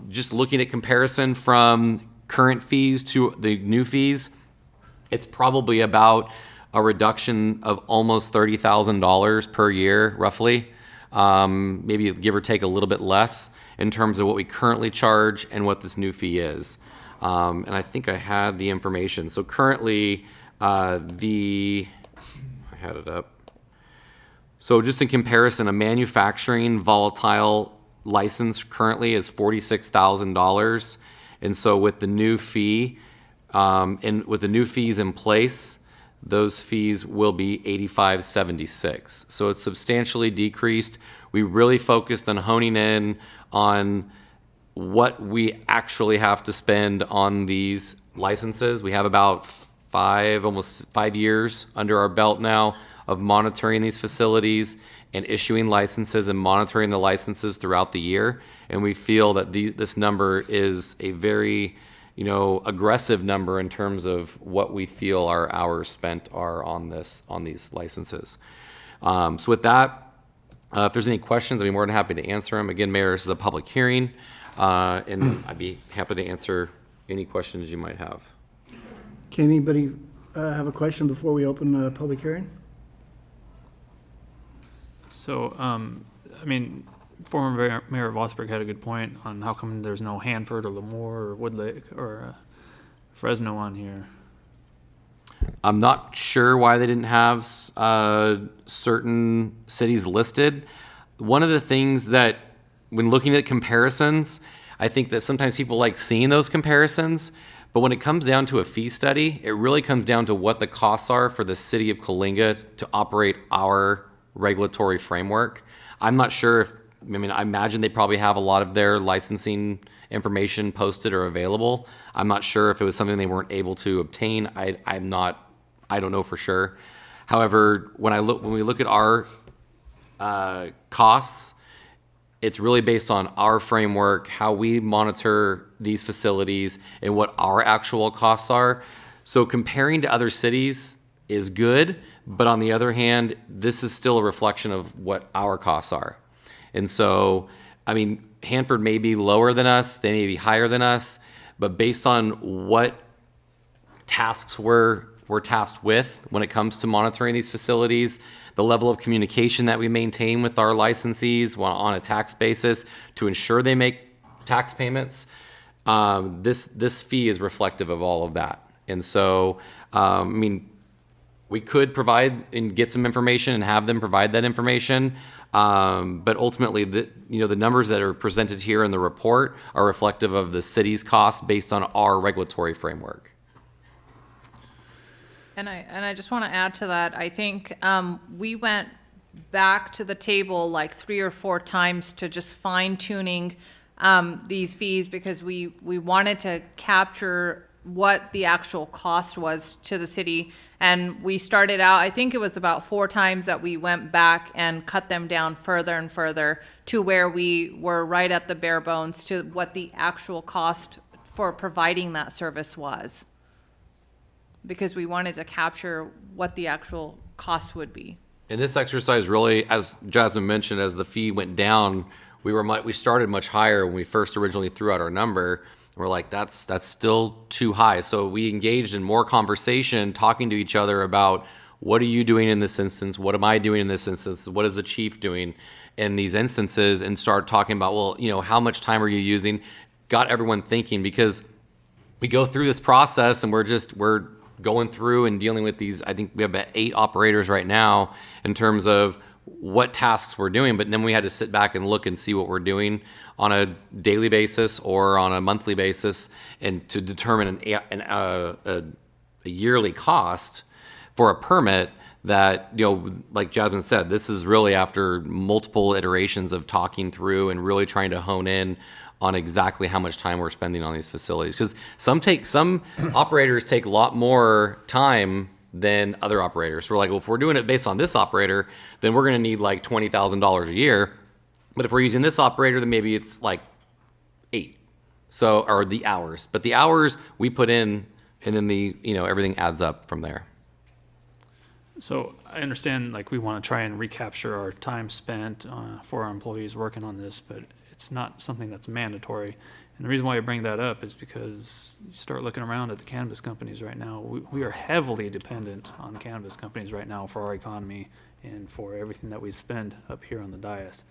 just looking at comparison from current fees to the new fees, it's probably about a reduction of almost $30,000 per year, roughly. Maybe give or take a little bit less in terms of what we currently charge and what this new fee is. And I think I had the information. So currently, I had it up. So just in comparison, a manufacturing volatile license currently is $46,000. And so with the new fee, and with the new fees in place, those fees will be $85.76. So it's substantially decreased. We really focused on honing in on what we actually have to spend on these licenses. We have about almost 5 years under our belt now of monitoring these facilities and issuing licenses and monitoring the licenses throughout the year. And we feel that this number is a very aggressive number in terms of what we feel our hours spent are on these licenses. So with that, if there's any questions, I'd be more than happy to answer them. Again, Mayor, this is a public hearing, and I'd be happy to answer any questions you might have. Can anybody have a question before we open the public hearing? So, former Mayor Vosberg had a good point on how come there's no Hanford or Lemoore or Woodlake or Fresno on here. I'm not sure why they didn't have certain cities listed. One of the things that, when looking at comparisons, I think that sometimes people like seeing those comparisons, but when it comes down to a fee study, it really comes down to what the costs are for the city of Coalinga to operate our regulatory framework. I'm not sure if, I imagine they probably have a lot of their licensing information posted or available. I'm not sure if it was something they weren't able to obtain. I don't know for sure. However, when we look at our costs, it's really based on our framework, how we monitor these facilities, and what our actual costs are. So comparing to other cities is good, but on the other hand, this is still a reflection of what our costs are. And so, Hanford may be lower than us, they may be higher than us, but based on what tasks we're tasked with when it comes to monitoring these facilities, the level of communication that we maintain with our licensees on a tax basis to ensure they make tax payments, this fee is reflective of all of that. And so, we could provide and get some information and have them provide that information, but ultimately, the numbers that are presented here in the report are reflective of the city's cost based on our regulatory framework. And I just want to add to that. I think we went back to the table like 3 or 4 times to just fine tuning these fees because we wanted to capture what the actual cost was to the city. And we started out, I think it was about 4 times that we went back and cut them down further and further to where we were right at the bare bones to what the actual cost for providing that service was. Because we wanted to capture what the actual cost would be. And this exercise really, as Jasmine mentioned, as the fee went down, we started much higher when we first originally threw out our number. We're like, that's still too high. So we engaged in more conversation, talking to each other about what are you doing in this instance? What am I doing in this instance? What is the chief doing in these instances? And start talking about, well, how much time are you using? Got everyone thinking, because we go through this process and we're going through and dealing with these. I think we have about 8 operators right now in terms of what tasks we're doing, but then we had to sit back and look and see what we're doing on a daily basis or on a monthly basis, and to determine a yearly cost for a permit that, you know, like Jasmine said, this is really after multiple iterations of talking through and really trying to hone in on exactly how much time we're spending on these facilities. Because some operators take a lot more time than other operators. So we're like, well, if we're doing it based on this operator, then we're going to need like $20,000 a year. But if we're using this operator, then maybe it's like 8. So, or the hours. But the hours we put in, and then everything adds up from there. So I understand, like, we want to try and recapture our time spent for our employees working on this, but it's not something that's mandatory. And the reason why I bring that up is because you start looking around at the cannabis companies right now. We are heavily dependent on cannabis companies right now for our economy and for everything that we spend up here on the dais.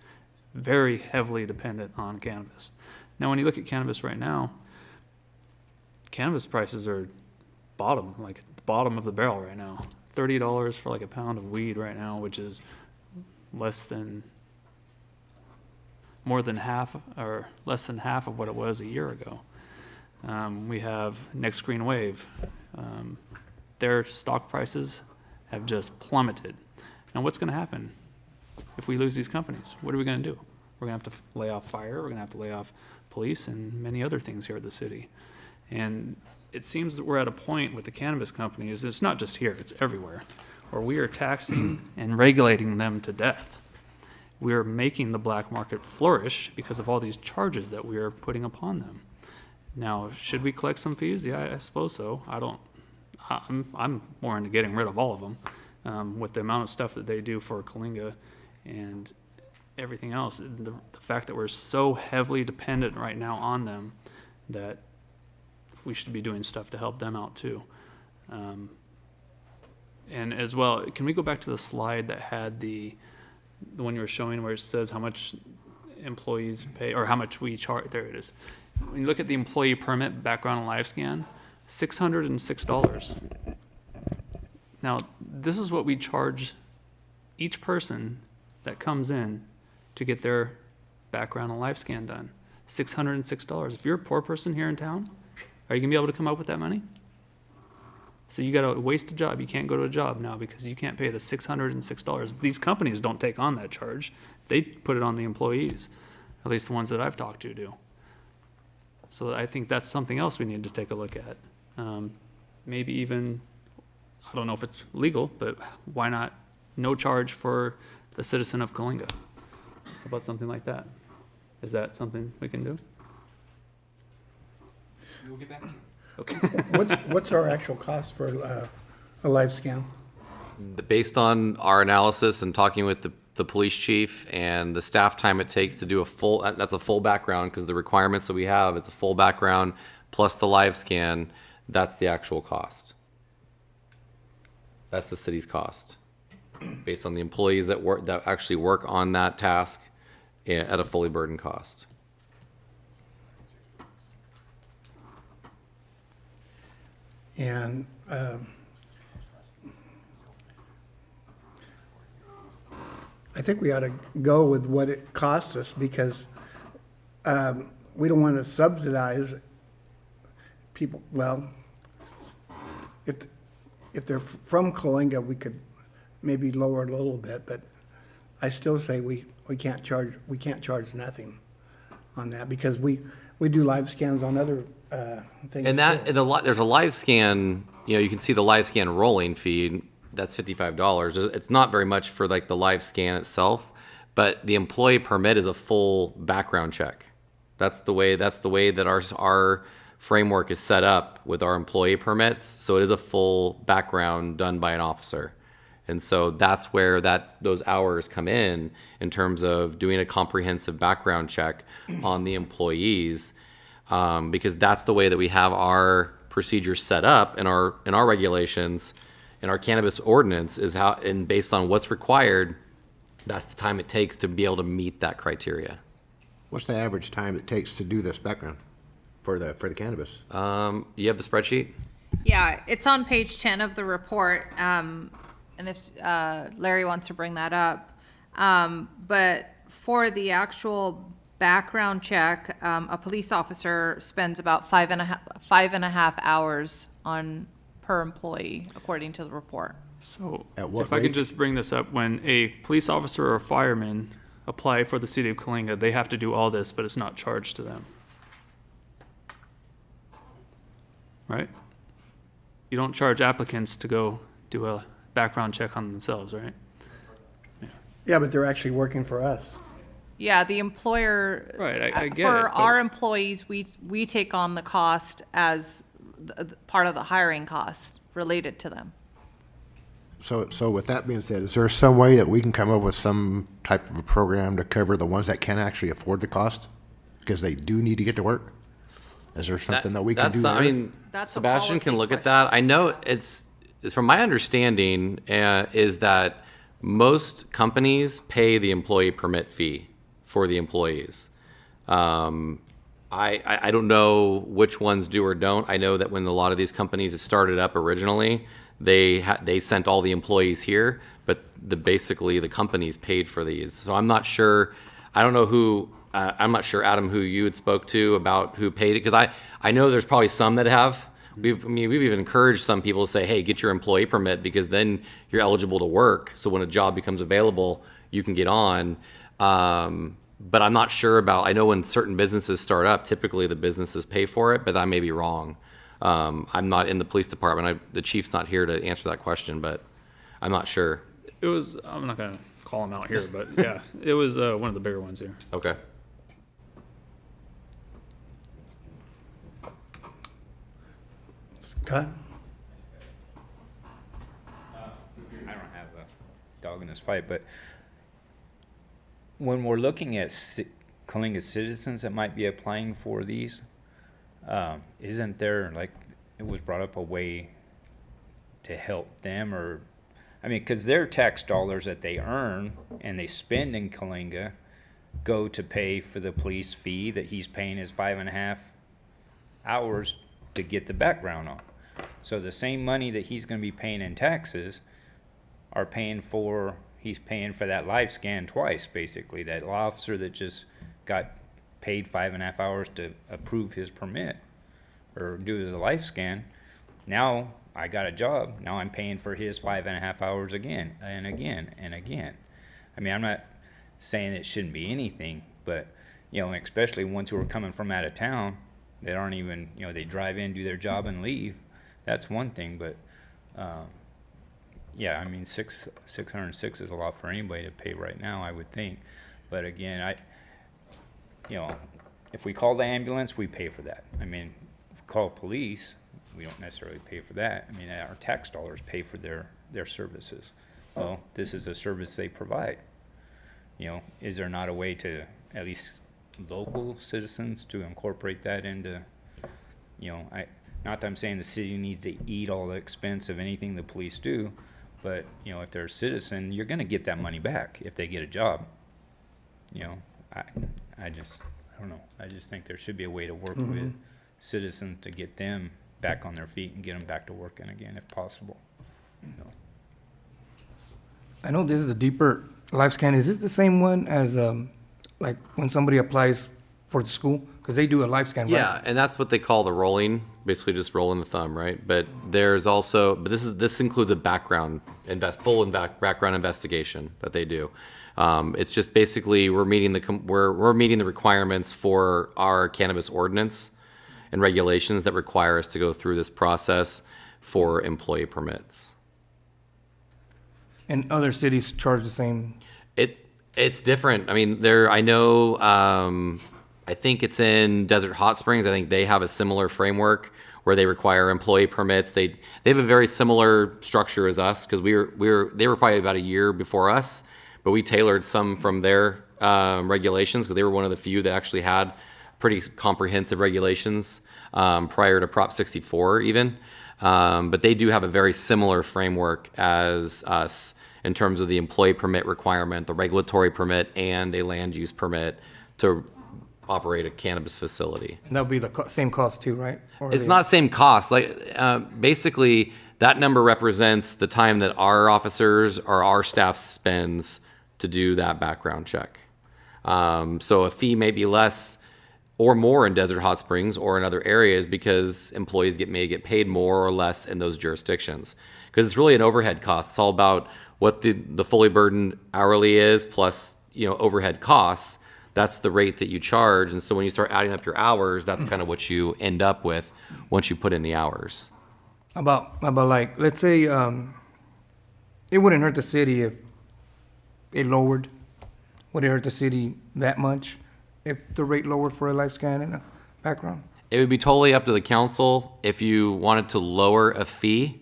Very heavily dependent on cannabis. Now, when you look at cannabis right now, cannabis prices are bottom, like the bottom of the barrel right now. $30 for like a pound of weed right now, which is more than half or less than half of what it was a year ago. We have Next Green Wave. Their stock prices have just plummeted. Now, what's going to happen if we lose these companies? What are we going to do? We're going to have to lay off fire. We're going to have to lay off police and many other things here at the city. And it seems that we're at a point with the cannabis companies, it's not just here, it's everywhere, where we are taxing and regulating them to death. We are making the black market flourish because of all these charges that we are putting upon them. Now, should we collect some fees? Yeah, I suppose so. I'm more into getting rid of all of them with the amount of stuff that they do for Coalinga and everything else. The fact that we're so heavily dependent right now on them that we should be doing stuff to help them out too. And as well, can we go back to the slide that had the one you were showing where it says how much employees pay or how much we charge? There it is. When you look at the employee permit background and live scan, $606. Now, this is what we charge each person that comes in to get their background and live scan done. $606. If you're a poor person here in town, are you going to be able to come up with that money? So you got to waste a job. You can't go to a job now because you can't pay the $606. These companies don't take on that charge. They put it on the employees, at least the ones that I've talked to do. So I think that's something else we need to take a look at. Maybe even, I don't know if it's legal, but why not no charge for the citizen of Coalinga? How about something like that? Is that something we can do? We'll get back to you. Okay. What's our actual cost for a live scan? Based on our analysis and talking with the police chief and the staff time it takes to do that's a full background, because the requirements that we have, it's a full background plus the live scan, that's the actual cost. That's the city's cost, based on the employees that actually work on that task at a fully burdened cost. And I think we ought to go with what it costs us, because we don't want to subsidize people. Well, if they're from Coalinga, we could maybe lower it a little bit, but I still say we can't charge nothing on that, because we do live scans on other things. And there's a live scan, you can see the live scan rolling fee, that's $55. It's not very much for like the live scan itself, but the employee permit is a full background check. That's the way that our framework is set up with our employee permits. So it is a full background done by an officer. And so that's where those hours come in terms of doing a comprehensive background check on the employees, because that's the way that we have our procedures set up in our regulations. In our cannabis ordinance is how, and based on what's required, that's the time it takes to be able to meet that criteria. What's the average time it takes to do this background for the cannabis? You have the spreadsheet? Yeah, it's on page 10 of the report. And if Larry wants to bring that up, But for the actual background check, a police officer spends about five and a half hours per employee, according to the report. So At what if I could rate? just bring this up, when a police officer or a fireman apply for the city of Coalinga, they have to do all this, but it's not charged to them. Right? You don't charge applicants to go do a background check on themselves, right? Yeah, but they're actually working for us. Yeah, the employer. Right, I get it, For but- our employees, we take on the cost as part of the hiring costs related to them. So with that being said, is there some way that we can come up with some type of a program to cover the ones that can actually afford the cost? Because they do need to get to work? Is there something that we can do That's, there? I mean, That's a Sebastian can policy look at question. that. I know it's, from my understanding, is that most companies pay the employee permit fee for the employees. I don't know which ones do or don't. I know that when a lot of these companies started up originally, they sent all the employees here, but basically the companies paid for these. So I'm not sure. I don't know who. I'm not sure, Adam, who you had spoke to about who paid it, because I know there's probably some that have. We've even encouraged some people to say, hey, get your employee permit, because then you're eligible to work. So when a job becomes available, you can get on. But I'm not sure about, I know when certain businesses start up, typically the businesses pay for it, but I may be wrong. I'm not in the police department. The chief's not here to answer that question, but I'm not sure. It was, I'm not gonna call him out here, but yeah, it was one of the bigger ones here. Okay. Scott? I don't have a dog in this fight, but when we're looking at Coalinga citizens that might be applying for these, isn't there, like, it was brought up, a way to help them? Or, I mean, because their tax dollars that they earn and they spend in Coalinga go to pay for the police fee that he's paying his 5.5 hours to get the background on. So the same money that he's going to be paying in taxes are paying for, he's paying for that live scan twice, basically. That officer that just got paid 5.5 hours to approve his permit or do the life scan. Now I got a job. Now I'm paying for his 5.5 hours again and again and again. I mean, I'm not saying it shouldn't be anything, but, you know, especially ones who are coming from out of town that aren't even, you know, they drive in, do their job and leave. That's one thing, but, yeah, I mean, 606 is a lot for anybody to pay right now, I would think. But again, you know, if we call the ambulance, we pay for that. I mean, if we call police, we don't necessarily pay for that. I mean, our tax dollars pay for their services. Well, this is a service they provide. You know, is there not a way to, at least local citizens, to incorporate that into, you know, not that I'm saying the city needs to eat all the expense of anything the police do, but, you know, if they're a citizen, you're gonna get that money back if they get a job. You know, I don't know. I just think there should be a way to work with citizens to get them back on their feet and get them back to working again if possible. You know. I know this is a deeper life scan. Is this the same one as, like, when somebody applies for the school? Because they do a life scan, right? Yeah, and that's what they call the rolling, basically just rolling the thumb, right? But there's also, but this includes a background background investigation that they do. It's just basically we're meeting the requirements for our cannabis ordinance and regulations that require us to go through this process for employee permits. And other cities charge the same? It's different. I mean, I know, I think it's in Desert Hot Springs. I think they have a similar framework where they require employee permits. They have a very similar structure as us, because they were probably about a year before us, but we tailored some from their regulations, because they were one of the few that actually had pretty comprehensive regulations prior to Prop 64 even. But they do have a very similar framework as us in terms of the employee permit requirement, the regulatory permit, and a land use permit to operate a cannabis facility. And that'll be the same cost too, right? Or It's not same cost. Like, basically, that number represents the time that our officers or our staff spends to do that background check. So a fee may be less or more in Desert Hot Springs or in other areas because employees may get paid more or less in those jurisdictions. Because it's really an overhead cost. It's all about what the fully burdened hourly is plus, overhead costs. That's the rate that you charge. And so when you start adding up your hours, that's kind of what you end up with once you put in the hours. About like, let's say, it wouldn't hurt the city if it lowered. Would it hurt the city that much if the rate lowered for a life scan and a background? It would be totally up to the council if you wanted to lower a fee,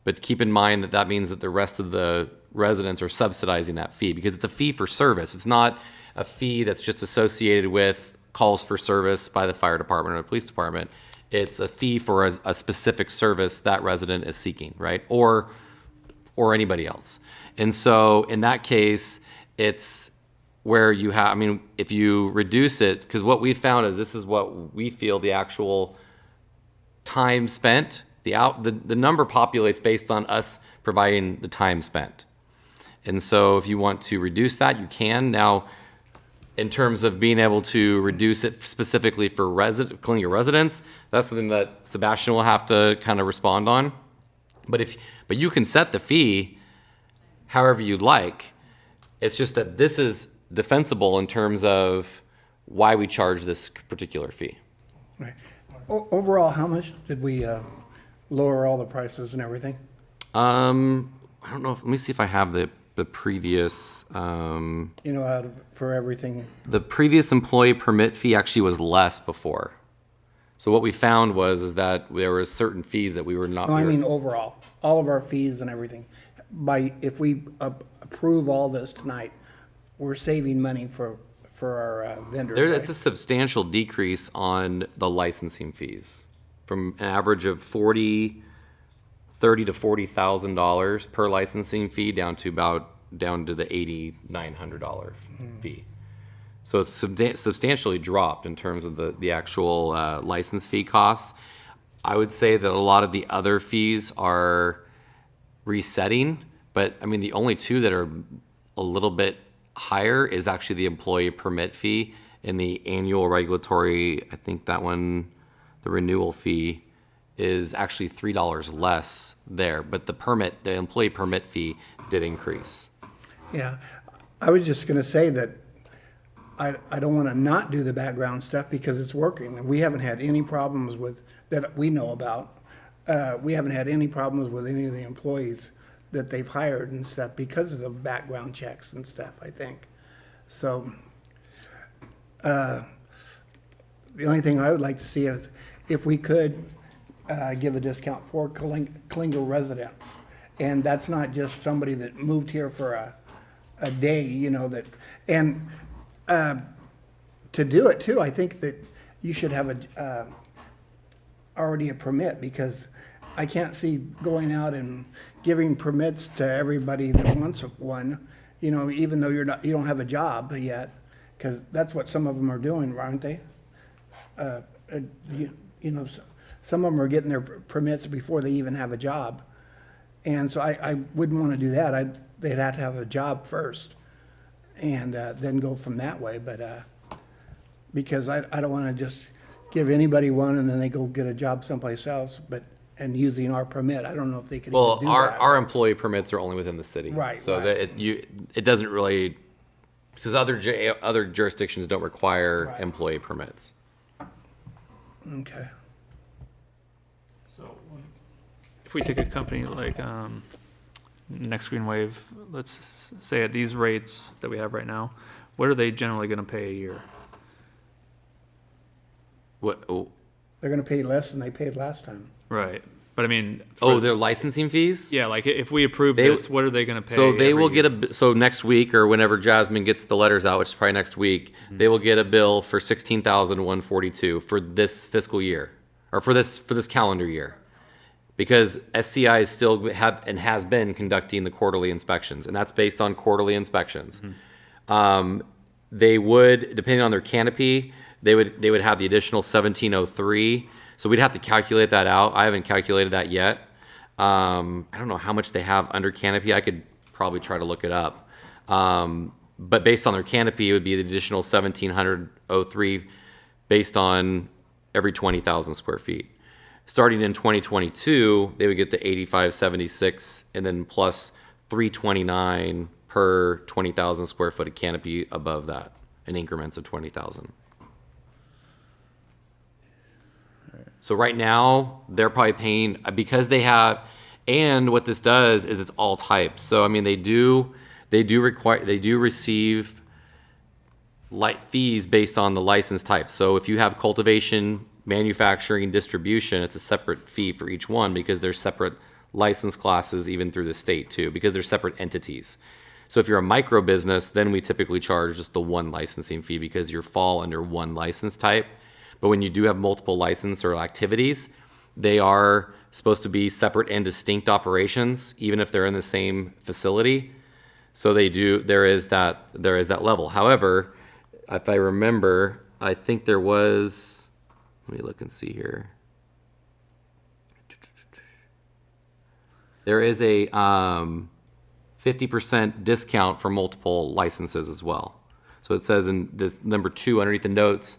but keep in mind that means that the rest of the residents are subsidizing that fee because it's a fee for service. It's not a fee that's just associated with calls for service by the fire department or the police department. It's a fee for a specific service that resident is seeking, right? Or anybody else. And so in that case, it's where you have, if you reduce it, because what we found is this is what we feel the actual time spent, the number populates based on us providing the time spent. And so if you want to reduce that, you can. Now, in terms of being able to reduce it specifically for Coalinga residents, that's something that Sebastian will have to kind of respond on. But you can set the fee however you'd like. It's just that this is defensible in terms of why we charge this particular fee. Right. Overall, how much did we lower all the prices and everything? I don't know. Let me see if I have the previous. For everything. The previous employee permit fee actually was less before. So what we found is that there were certain fees that we were not. No, I mean overall, all of our fees and everything. If we approve all this tonight, we're saving money for our vendors. Right? It's a substantial decrease on the licensing fees from an average of $30,000 to $40,000 per licensing fee down to the $8,900 fee. So it's substantially dropped in terms of the actual license fee costs. I would say that a lot of the other fees are resetting, but the only two that are a little bit higher is actually the employee permit fee and the annual regulatory. I think that one, the renewal fee, is actually $3 less there, but the employee permit fee did increase. Yeah, I was just going to say that I don't want to not do the background stuff because it's working. We haven't had any problems that we know about. We haven't had any problems with any of the employees that they've hired and stuff because of the background checks and stuff, I think. So the only thing I would like to see is if we could give a discount for Coalinga residents. And that's not just somebody that moved here for a day, to do it too, I think that you should have already a permit because I can't see going out and giving permits to everybody that wants one, even though you don't have a job yet, because that's what some of them are doing, aren't they? Some of them are getting their permits before they even have a job. And so I wouldn't want to do that. They'd have to have a job first and then go from that way. But because I don't want to just give anybody one and then they go get a job someplace else, and using our permit, I don't know if they could even do that. Our employee permits are only within the city. Right. So right. It doesn't really, because other jurisdictions don't require employee permits. Okay. So if we take a company like Next Green Wave, let's say at these rates that we have right now, what are they generally going to pay a year? What? Oh. They're going to pay less than they paid last time. Right. But their licensing fees? Yeah, like if we approve this, what are they going to pay? So they will get so next week or whenever Jasmine gets the letters out, which is probably next week, they will get a bill for $16,142 for this fiscal year or for this calendar year. Because SCI is still has been conducting the quarterly inspections, and that's based on quarterly inspections. Mm-hmm. They would, depending on their canopy, they would have the additional 1703. So we'd have to calculate that out. I haven't calculated that yet. I don't know how much they have under canopy. I could probably try to look it up. But based on their canopy, it would be the additional 1,703 based on every 20,000 square feet. Starting in 2022, they would get the 8576 and then plus 329 per 20,000 square foot of canopy above that in increments of 20,000. So right now they're probably paying because they have, and what this does is it's all types. So I mean they do receive light fees based on the license type. So if you have cultivation, manufacturing, distribution, it's a separate fee for each one because they're separate license classes even through the state too, because they're separate entities. So if you're a micro business, then we typically charge just the one licensing fee because you fall under one license type. But when you do have multiple license or activities, they are supposed to be separate and distinct operations, even if they're in the same facility. So there is that level. However, if I remember, I think there was, let me look and see here. There is a 50% discount for multiple licenses as well. So it says in this number 2 underneath the notes,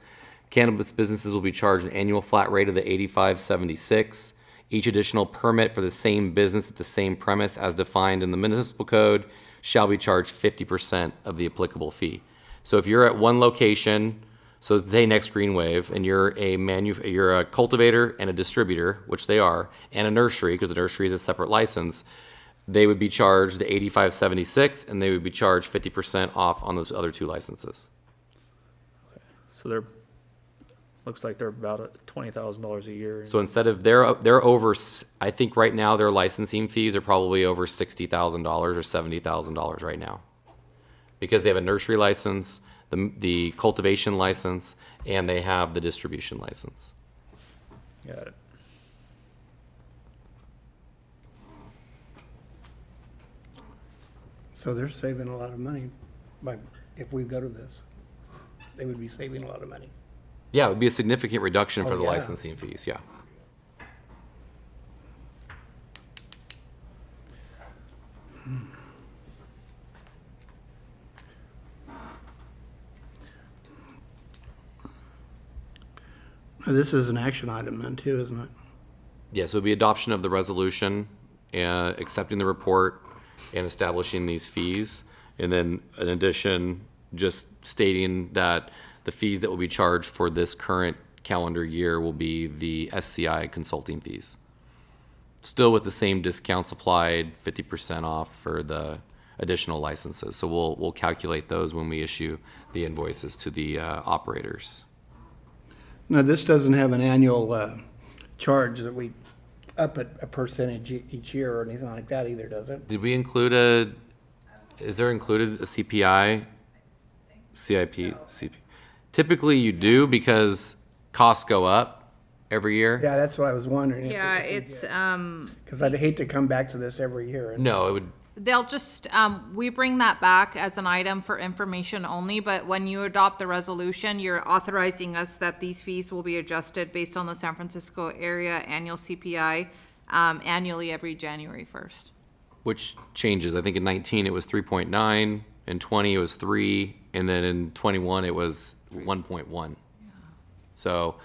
cannabis businesses will be charged an annual flat rate of the $85.76. Each additional permit for the same business at the same premise as defined in the municipal code shall be charged 50% of the applicable fee. So if you're at one location, so say Next Green Wave, and you're a cultivator and a distributor, which they are, and a nursery, because the nursery is a separate license, they would be charged the $85.76, and they would be charged 50% off on those other 2 licenses. So looks like they're about $20,000 a year. So instead of they're over, I think right now their licensing fees are probably over $60,000 or $70,000 right now, because they have a nursery license, the cultivation license, and they have the distribution license. Got it. So they're saving a lot of money if we go to this. They would be saving a lot of money. Yeah, it would be a significant reduction for the yeah. licensing fees, yeah. This is an action item then too, isn't it? Yes, it would be adoption of the resolution, accepting the report, and establishing these fees. And then in addition, just stating that the fees that will be charged for this current calendar year will be the SCI consulting fees. Still with the same discounts applied, 50% off for the additional licenses. So we'll calculate those when we issue the invoices to the operators. Now, this doesn't have an annual charge that we up at a percentage each year or anything like that either, does it? Did we include is there included a CPI, CIP, CP? Typically you do because costs go up every year. Yeah, that's what I was wondering. Yeah, it's, Because I'd hate to come back to this every year. No, it would, they'll just, we bring that back as an item for information only, but when you adopt the resolution, you're authorizing us that these fees will be adjusted based on the San Francisco area annual CPI, annually every January 1st. which changes. I think in 19 it was 3.9, in 20 it was 3, and then in 21 it was 1.1. So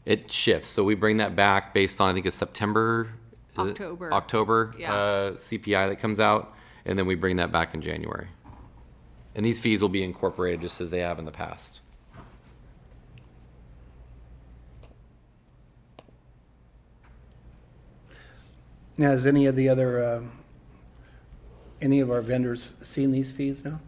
it shifts. So we bring that back based on, I think it's September, October Yeah. CPI that comes out, and then we bring that back in January. And these fees will be incorporated just as they have in the past. Now, has any of the other, any of our vendors seen these fees now?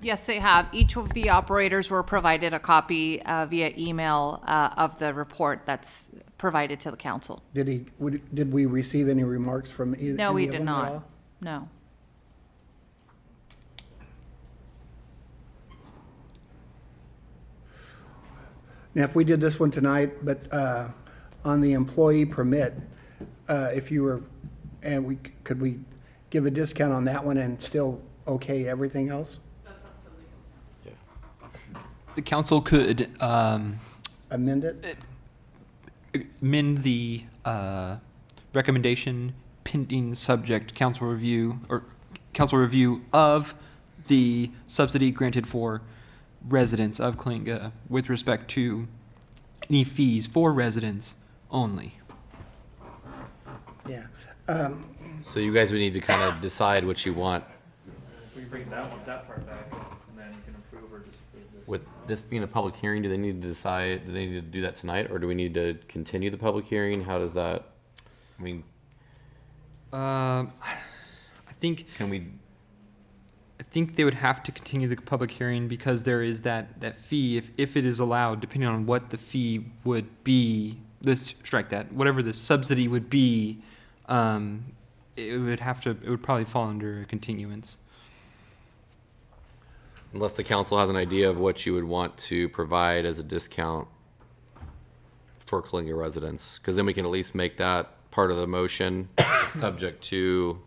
Yes, they have. Each of the operators were provided a copy via email of the report that's provided to the council. Did we receive any remarks from either? No, we any of did them at not. all? No. Now, if we did this one tonight, but on the employee permit, if you were, and could we give a discount on that one and still okay everything else? The council could Amend it? amend the recommendation pending subject council review or council review of the subsidy granted for residents of Coalinga with respect to any fees for residents only. Yeah. So you guys would need to kind of decide what you want. We bring that part back, and then you can approve or disapprove this. With this being a public hearing, do they need to decide, do they need to do that tonight, or do we need to continue the public hearing? How does that, I mean, I think they would have to continue the public hearing because there is that fee, if it is allowed, depending on what the fee would be, whatever the subsidy would be, it would probably fall under a continuance. unless the council has an idea of what you would want to provide as a discount for Coalinga residents, because then we can at least make that part of the motion subject to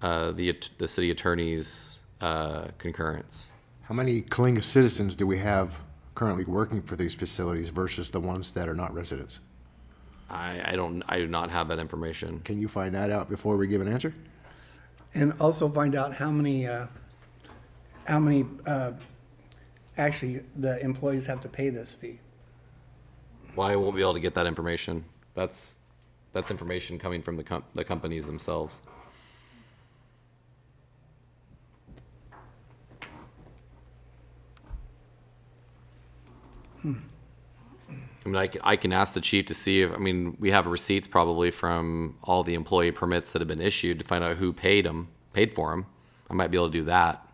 the city attorney's concurrence. How many Coalinga citizens do we have currently working for these facilities versus the ones that are not residents? I do not have that information. Can you find that out before we give an answer? And also find out how many actually the employees have to pay this fee. Well, I won't be able to get that information. That's information coming from the companies themselves. I mean, I can ask the chief to see if, I mean, we have receipts probably from all the employee permits that have been issued to find out who paid for them. I might be able to do that.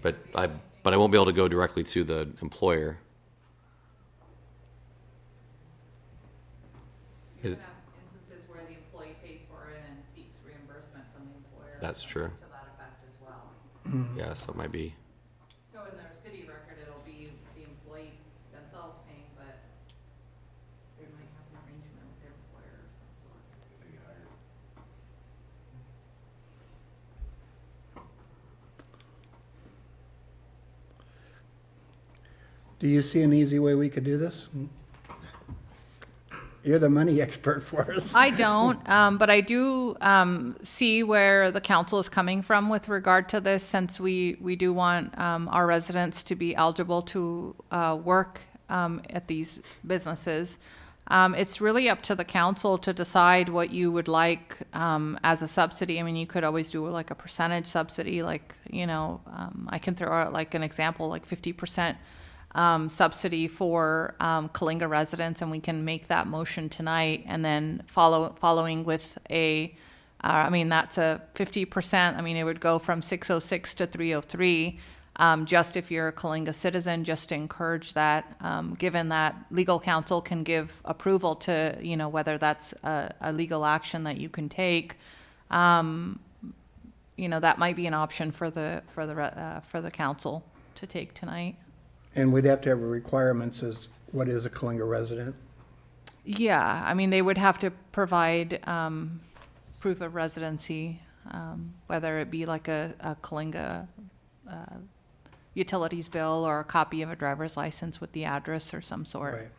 But I won't be able to go directly to the employer. You could have instances where the employee pays for it and seeks reimbursement from the employer. That's true. To that effect as well. Yeah, so it might be. So in their city record, it'll be the employee themselves paying, but they might have an arrangement with their employer of some sort. Do you see an easy way we could do this? You're the money expert for us. I don't, but I do see where the council is coming from with regard to this, since we do want our residents to be eligible to work at these businesses. It's really up to the council to decide what you would like as a subsidy. I mean, you could always do like a percentage subsidy, like, I can throw out like an example, like 50% subsidy for Coalinga residents, and we can make that motion tonight, and then following with that's a 50%. I mean, it would go from 606 to 303, just if you're a Coalinga citizen, just to encourage that, given that legal counsel can give approval to, whether that's a legal action that you can take. That might be an option for the council to take tonight. And we'd have to have requirements as what is a Coalinga resident? Yeah, I mean, they would have to provide proof of residency, whether it be like a Coalinga utilities bill or a copy of a driver's license with the address or some sort. Right.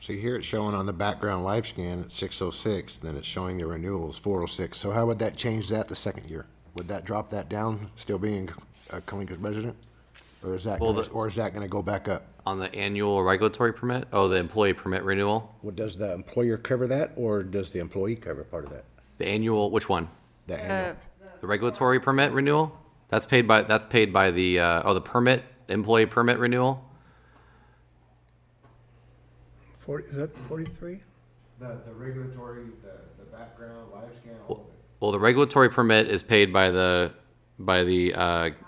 So here it's showing on the background live scan at 606, then it's showing the renewals 406. So how would that change that the second year? Would that drop that down, still being a Coalinga resident? Or is that going to go back up? On the annual regulatory permit? Oh, the employee permit renewal? Well, does the employer cover that, or does the employee cover part of that? The annual, which one? The annual. The regulatory permit renewal? That's paid by the, the permit, employee permit renewal? 40, is that 43? The regulatory, the background, live scan, all of it. Well, the regulatory permit is paid by the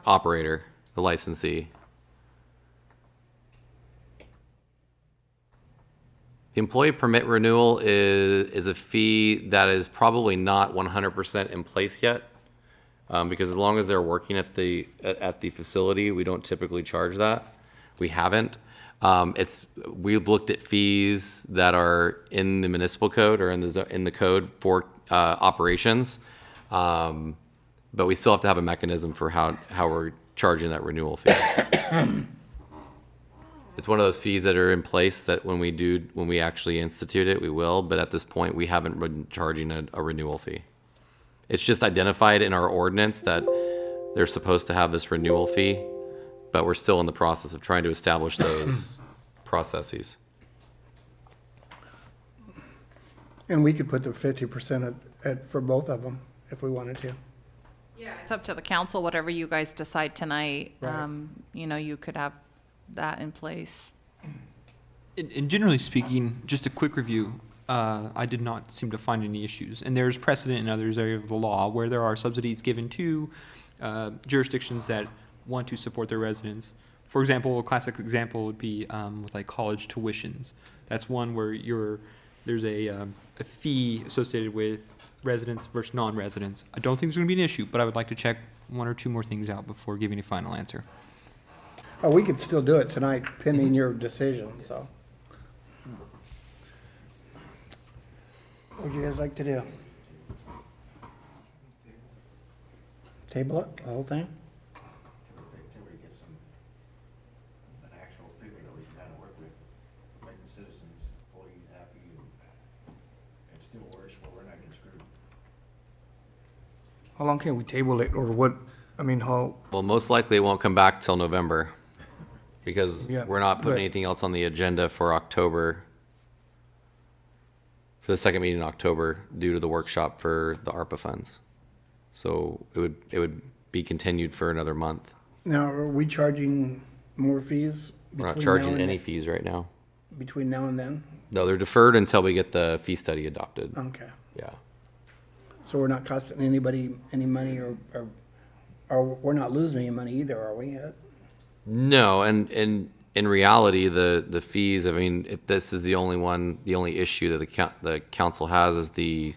operator, the licensee. The employee permit renewal is a fee that is probably not 100% in place yet, because as long as they're working at the facility, we don't typically charge that. We haven't. We've looked at fees that are in the municipal code or in the code for operations, but we still have to have a mechanism for how we're charging that renewal fee. It's one of those fees that are in place that when we actually institute it, we will, but at this point, we haven't been charging a renewal fee. It's just identified in our ordinance that they're supposed to have this renewal fee, but we're still in the process of trying to establish those processes. And we could put the 50% for both of them if we wanted to. Yeah, it's up to the council, whatever you guys decide tonight. Right. You know, you could have that in place. And generally speaking, just a quick review, I did not seem to find any issues. And there's precedent in others areas of the law where there are subsidies given to jurisdictions that want to support their residents. For example, a classic example would be with like college tuitions. That's one where there's a fee associated with residents versus non-residents. I don't think it's going to be an issue, but I would like to check one or two more things out before giving a final answer. Oh, we could still do it tonight pending your decision, so. What would you guys like to do? Table it, the whole thing? Till we get an actual figure that we can kind of work with, make the citizens, employees happy, and still worse where we're not getting screwed. How long can we table it, or what, I mean, how, Well, most likely it won't come back till November because Yeah, we're not putting but- anything else on the agenda for October, for the second meeting in October due to the workshop for the ARPA funds. So it would be continued for another month. now, are we charging more fees? We're not between charging now and any then? fees right now. Between now and then? No, they're deferred until we get the fee study adopted. Okay. Yeah. So we're not costing anybody any money, or we're not losing any money either, are we yet? No, and in reality, the fees, I mean, if this is the only issue that the council has is the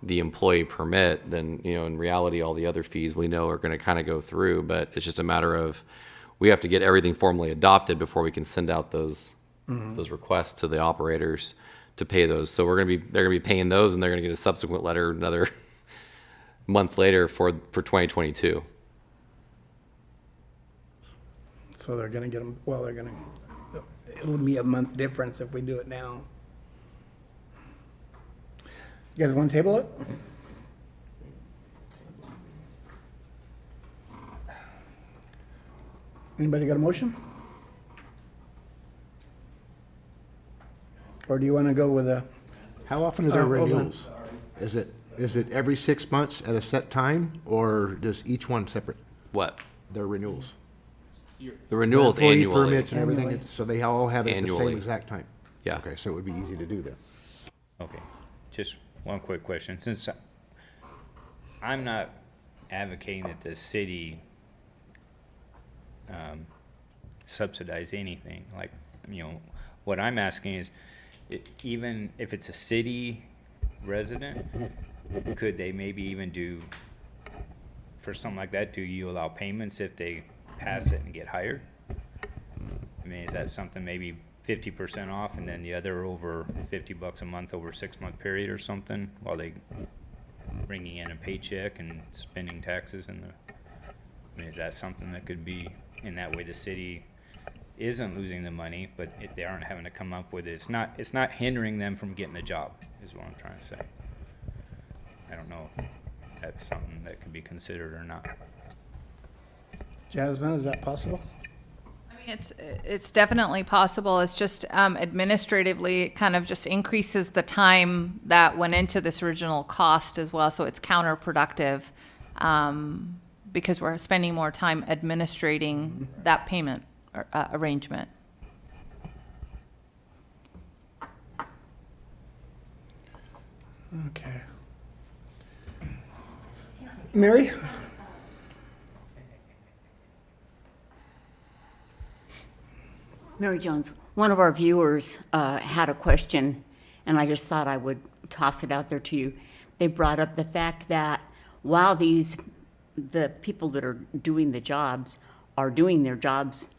employee permit, then, you know, in reality, all the other fees we know are going to kind of go through, but it's just a matter of, we have to get everything formally adopted before we can send out those requests to the operators to pay those. So they're going to be paying those, and they're going to get a subsequent letter another month later for 2022. So they're gonna get them, well, it'll be a month difference if we do it now. You guys wanna table it? Anybody got a motion? Or do you wanna go with a, How often are there hold on. renewals? Is it every 6 months at a set time, or does each one separate? What? Their renewals? The renewals Employee annually. Permits and everything, Annually. so they all have it at the Annually. same exact time? Yeah. Okay, so it would be easy to do that. Okay, just one quick question. Since I'm not advocating that the city subsidize anything, like, you know, what I'm asking is, even if it's a city resident, could they maybe even do, for something like that, do you allow payments if they pass it and get hired? I mean, is that something maybe 50% off and then the other over $50 a month over a 6-month period or something, while they bringing in a paycheck and spending taxes in the, I mean, is that something that could be, in that way the city isn't losing the money, but they aren't having to come up with it. It's not hindering them from getting a job, is what I'm trying to say. I don't know if that's something that could be considered or not. Jasmine, is that possible? I mean, it's definitely possible. It's just administratively, it kind of just increases the time that went into this original cost as well. So it's counterproductive because we're spending more time administrating that payment arrangement. Okay. Mary? Mary Jones, one of our viewers had a question, and I just thought I would toss it out there to you. They brought up the fact that while the people that are doing the jobs are doing their jobs,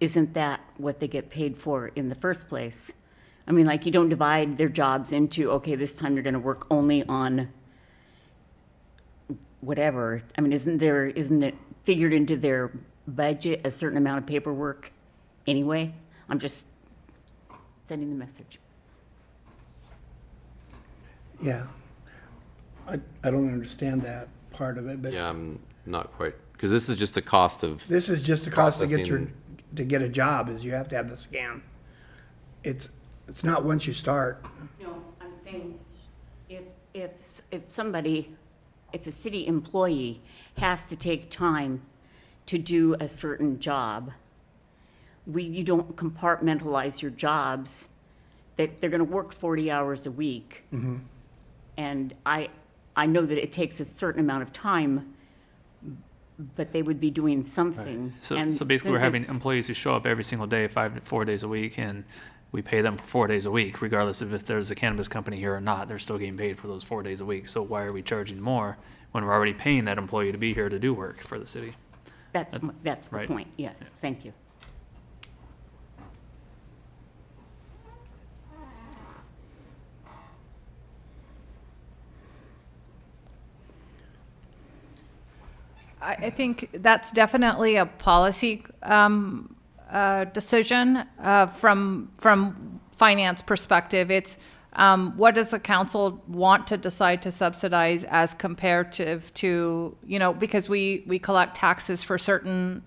isn't that what they get paid for in the first place? I mean, like, you don't divide their jobs into, okay, this time you're gonna work only on whatever. I mean, isn't it figured into their budget, a certain amount of paperwork anyway? I'm just sending the message. Yeah. I don't understand that part of it, but Yeah, I'm not quite Because this is just a cost of. This is just the cost to get processing. to get a job, is you have to have the scan. It's not once you start. No, I'm saying if somebody, if a city employee has to take time to do a certain job, you don't compartmentalize your jobs, that they're gonna work 40 hours a week. And I know that it takes a certain amount of time, but they would be doing something. So And basically, we're since having it's- employees who show up every single day, 4 days a week, and we pay them for 4 days a week, regardless of if there's a cannabis company here or not. They're still getting paid for those 4 days a week. So why are we charging more when we're already paying that employee to be here to do work for the city? That's the right. point, yes, thank you. I think that's definitely a policy decision from finance perspective. It's what does the council want to decide to subsidize as comparative to, because we collect taxes for certain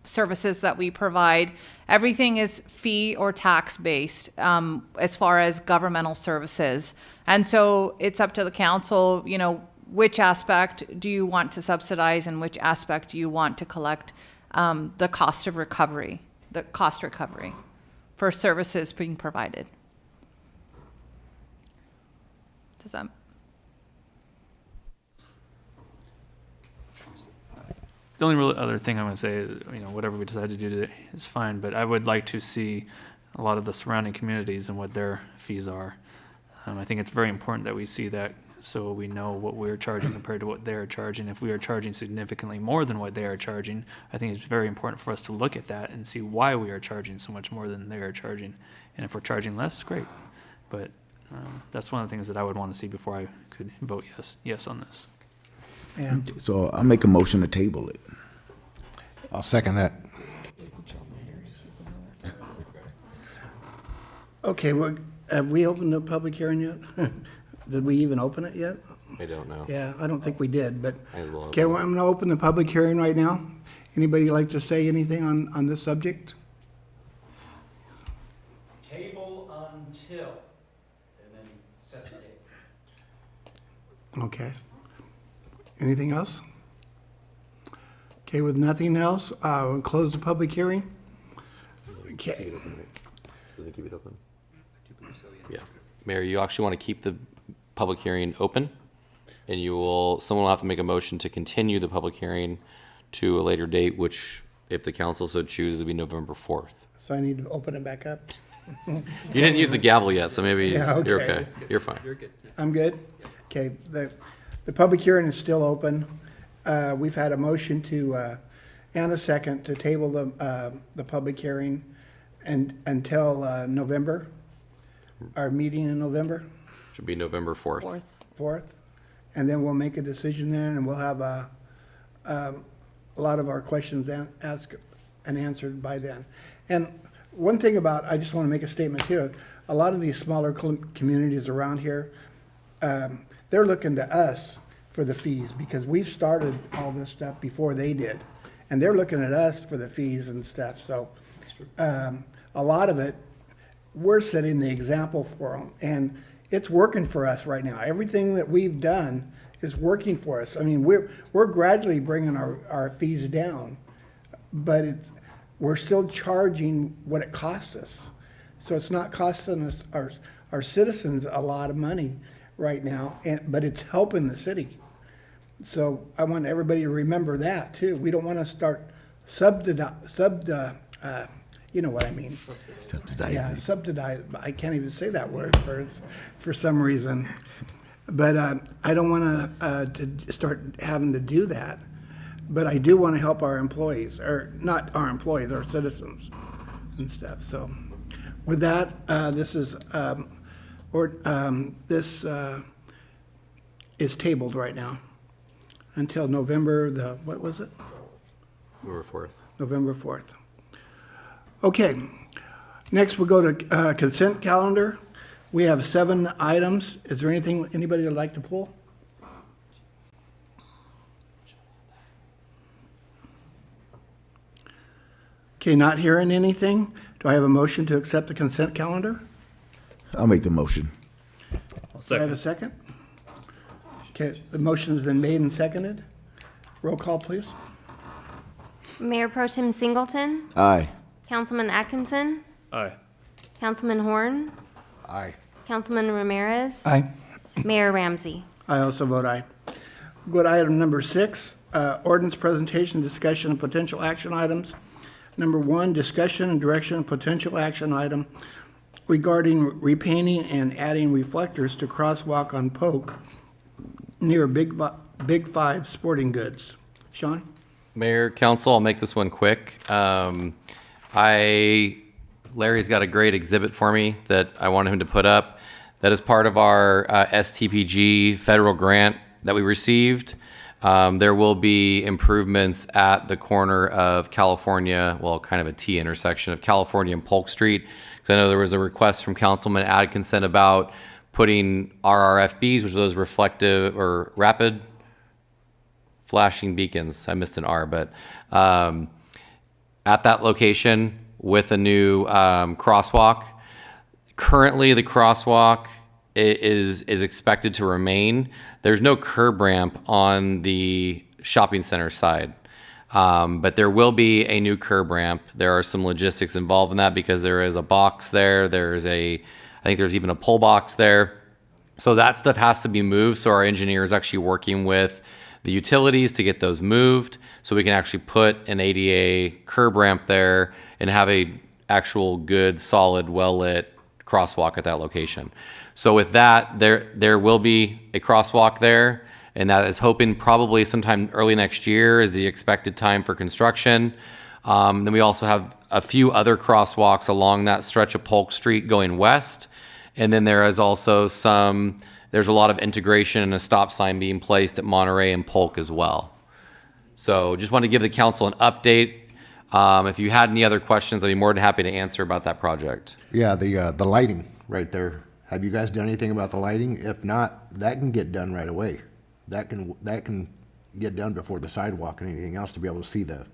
services that we provide. Everything is fee or tax based as far as governmental services. And so it's up to the council, which aspect do you want to subsidize and which aspect do you want to collect the cost recovery for services being provided. Does that? The only real other thing I'm going to say is, whatever we decide to do today is fine, but I would like to see a lot of the surrounding communities and what their fees are. I think it's very important that we see that so we know what we're charging compared to what they're charging. If we are charging significantly more than what they are charging, I think it's very important for us to look at that and see why we are charging so much more than they are charging. And if we're charging less, great. But that's one of the things that I would want to see before I could vote yes on this. Yeah. So I'll make a motion to table it. I'll second that. Okay, well, have we opened the public hearing yet? Did we even open it yet? I don't know. Yeah, I don't think we did, but, Might as well okay, open well, I'm gonna open the public hearing right now. Anybody like to say anything on this subject? Table until, and then set the date. Okay. Anything else? Okay, with nothing else, we'll close the public hearing. Okay. Does it keep it open? Yeah. Mayor, you actually want to keep the public hearing open, and someone will have to make a motion to continue the public hearing to a later date, which, if the council so chooses, will be November 4th. So I need to open it back up? You didn't use the gavel yet, so maybe Yeah, you're okay. okay. You're fine. You're good. I'm good? Okay, the public hearing is still open. We've had a motion and a second to table the public hearing until November, our meeting in November, Should be November 4th. 4th. And then we'll make a decision then, and we'll have a lot of our questions asked and answered by then. And one thing I just want to make a statement too. A lot of these smaller communities around here, they're looking to us for the fees because we've started all this stuff before they did. And they're looking at us for the fees and stuff. So a lot of it, we're setting the example for them. And it's working for us right now. Everything that we've done is working for us. I mean, we're gradually bringing our fees down, but we're still charging what it costs us. So it's not costing us, our citizens, a lot of money right now, but it's helping the city. So I want everybody to remember that too. We don't want to start you know what I mean? Subsidizing. Yeah, subsidize. I can't even say that word for some reason. But I don't want to start having to do that. But I do want to help our employees, or not our employees, our citizens and stuff. So with that, this is tabled right now until November what was it? November 4th. November 4th. Okay, next we'll go to consent calendar. We have 7 items. Is there anything anybody would like to pull? Okay, not hearing anything. Do I have a motion to accept the consent calendar? I'll make the motion. Do I have a second? Okay, the motion's been made and seconded. Roll call, please. Mayor Pro Tem Singleton, Aye. Councilman Atkinson, Aye. Councilman Horn, Aye. Councilman Ramirez, Aye. Mayor Ramsey. I also vote aye. Go to item number 6, ordinance presentation, discussion, and potential action items. Number 1, discussion and direction, potential action item regarding repainting and adding reflectors to crosswalk on Polk near Big Five Sporting Goods. Sean? Mayor, council, I'll make this one quick. Larry's got a great exhibit for me that I wanted him to put up. That is part of our STPG federal grant that we received. There will be improvements at the corner of California, well, kind of a T intersection of California and Polk Street. Because I know there was a request from Councilman Atkinson about putting RRFBs, which are those reflective or rapid flashing beacons. I missed an R, but at that location with a new crosswalk. Currently, the crosswalk is expected to remain. There's no curb ramp on the shopping center side, but there will be a new curb ramp. There are some logistics involved in that because there is a box there. I think there's even a pull box there. So that stuff has to be moved. So our engineer is actually working with the utilities to get those moved so we can actually put an ADA curb ramp there and have a actual good, solid, well-lit crosswalk at that location. So with that, there will be a crosswalk there, and that is hoping probably sometime early next year is the expected time for construction. Then we also have a few other crosswalks along that stretch of Polk Street going west. And then there is also there's a lot of integration and a stop sign being placed at Monterey and Polk as well. So just want to give the council an update. If you had any other questions, I'd be more than happy to answer about that project. Yeah, the lighting right there. Have you guys done anything about the lighting? If not, that can get done right away. That can get done before the sidewalk and anything else to be able to see the